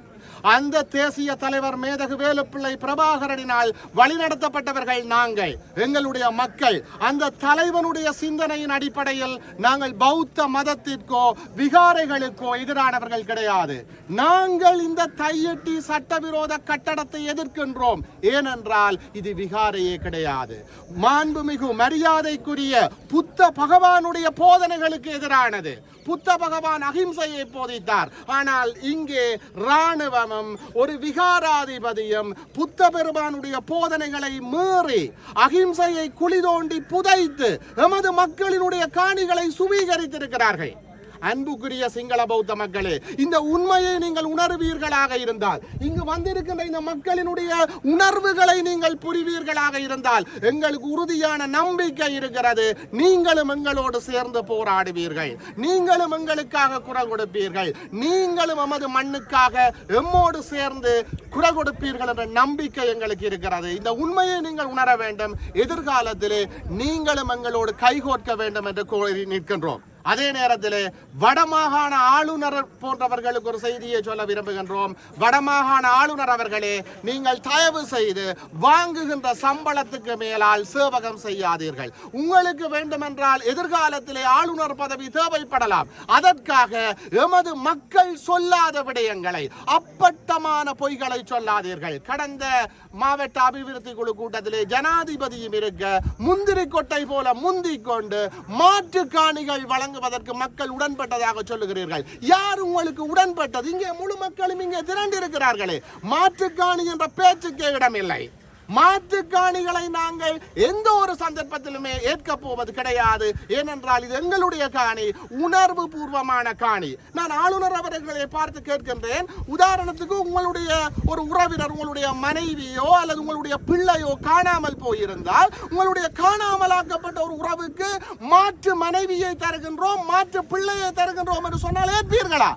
[SPEAKER 1] அந்த தேசிய தலைவர் மேதகு வேலுப்பிள்ளை பிரபாகரனினால் வழிநடத்தப்பட்டவர்கள் நாங்கள், எங்களுடைய மக்கள். அந்த தலைவனுடைய சிந்தனையின் அடிப்படையில் நாங்கள் பௌத்த மதத்திற்கோ விகாரைகளுக்கோ எதிரானவர்கள் கிடையாது. நாங்கள் இந்த தையட்டி சட்டவிரோத கட்டடத்தை எதிர்க்கின்றோம். ஏனென்றால் இது விகாரையே கிடையாது. மாண்புமிகு மரியாதைக்குரிய புத்த பகவானுடைய போதனைகளுக்கு எதிரானது. புத்த பகவான் அகிம்சையை போதித்தார். ஆனால் இங்கே இராணுவமும் ஒரு விகாராதிபதியும் புத்த பெருமானுடைய போதனைகளை மீறி அகிம்சையை குழி தோண்டி புதைத்து எமது மக்களினுடைய காணிகளை சுவீகரித்திருக்கிறார்கள். அன்புக்குரிய சிங்கள பௌத்த மக்களே, இந்த உண்மையை நீங்கள் உணர்வீர்களாக இருந்தால், இங்கு வந்திருக்கின்ற இந்த மக்களினுடைய உணர்வுகளை நீங்கள் புரிவீர்களாக இருந்தால் எங்களுக்கு உறுதியான நம்பிக்கை இருக்கிறது. நீங்களும் எங்களோடு சேர்ந்து போராடுவீர்கள், நீங்களும் எங்களுக்காக குரல் கொடுப்பீர்கள், நீங்களும் எமது மண்ணுக்காக எம்மோடு சேர்ந்து குரல் கொடுப்பீர்கள் என்ற நம்பிக்கை எங்களுக்கு இருக்கிறது. இந்த உண்மையை நீங்கள் உணர வேண்டும். எதிர்காலத்திலே நீங்களும் எங்களோடு கைகோர்க்க வேண்டும் என்று கோரி நிற்கின்றோம். அதே நேரத்தில் வடமாகாண ஆளுநர் போன்றவர்களுக்கு ஒரு செய்தியை சொல்ல விரும்புகின்றோம். வடமாகாண ஆளுநர் அவர்களே, நீங்கள் தயவு செய்து வாங்குகின்ற சம்பளத்துக்கு மேலால் சேவகம் செய்யாதீர்கள். உங்களுக்கு வேண்டுமென்றால் எதிர்காலத்திலே ஆளுநர் பதவி தேவைப்படலாம். அதற்காக எமது மக்கள் சொல்லாத விடயங்களை, அப்பட்டமான பொய்களை சொல்லாதீர்கள். கடந்த மாவட்ட அபிவிருத்தி குழு கூட்டத்திலே ஜனாதிபதியும் இருக்க முந்திரி கொட்டை போல முந்திக் கொண்டு மாற்று காணிகள் வழங்குவதற்கு மக்கள் உடன்பட்டதாக சொல்லுகிறீர்கள். யார் உங்களுக்கு உடன்பட்டது? இங்கே முழு மக்களும் இங்கே திரண்டிருக்கிறார்களே. மாற்றுக்காணி என்ற பேச்சுக்கே இடமில்லை. மாற்றுக்காணிகளை நாங்கள் எந்த ஒரு சந்தர்ப்பத்திலுமே ஏற்க போவது கிடையாது. ஏனென்றால் இது எங்களுடைய காணி, உணர்வு பூர்வமான காணி. நான் ஆளுநர் அவர்களை பார்த்து கேட்கின்றேன், உதாரணத்துக்கு உங்களுடைய ஒரு உறவினர், உங்களுடைய மனைவியோ அல்லது உங்களுடைய பிள்ளையோ காணாமல் போயிருந்தால், உங்களுடைய காணாமலாக்கப்பட்ட ஒரு உறவுக்கு மாற்று மனைவியை தருகின்றோம், மாற்று பிள்ளையை தருகின்றோம் என்று சொன்னால் ஏற்பீர்களா?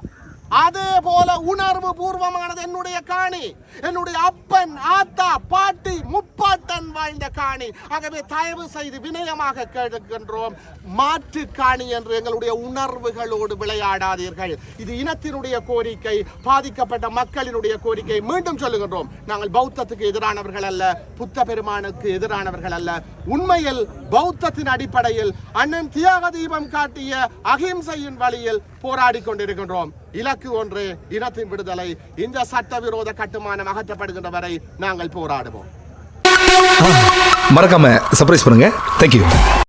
[SPEAKER 1] அதே போல உணர்வு பூர்வமானது என்னுடைய காணி, என்னுடைய அப்பன், ஆத்தா, பாட்டி, முப்பாட்டன் வாழ்ந்த காணி. ஆகவே தயவு செய்து வினயமாக கேட்கின்றோம், மாற்று காணி என்று எங்களுடைய உணர்வுகளோடு விளையாடாதீர்கள். இது இனத்தினுடைய கோரிக்கை, பாதிக்கப்பட்ட மக்களினுடைய கோரிக்கை. மீண்டும் சொல்லுகின்றோம், நாங்கள் பௌத்தத்துக்கு எதிரானவர்கள் அல்ல, புத்த பெருமானுக்கு எதிரானவர்கள் அல்ல. உண்மையில் பௌத்தத்தின் அடிப்படையில் அண்ணன் தியாக தீபம் காட்டிய அகிம்சையின் வழியில் போராடி கொண்டிருக்கின்றோம். இலக்கு ஒன்று, இனத்தின் விடுதலை. இந்த சட்டவிரோத கட்டுமானம் அகற்றப்படுகின்ற வரை நாங்கள் போராடுவோம்.
[SPEAKER 10] மறக்காம சர்ப்ரைஸ் பண்ணுங்க. தேங்க்யூ.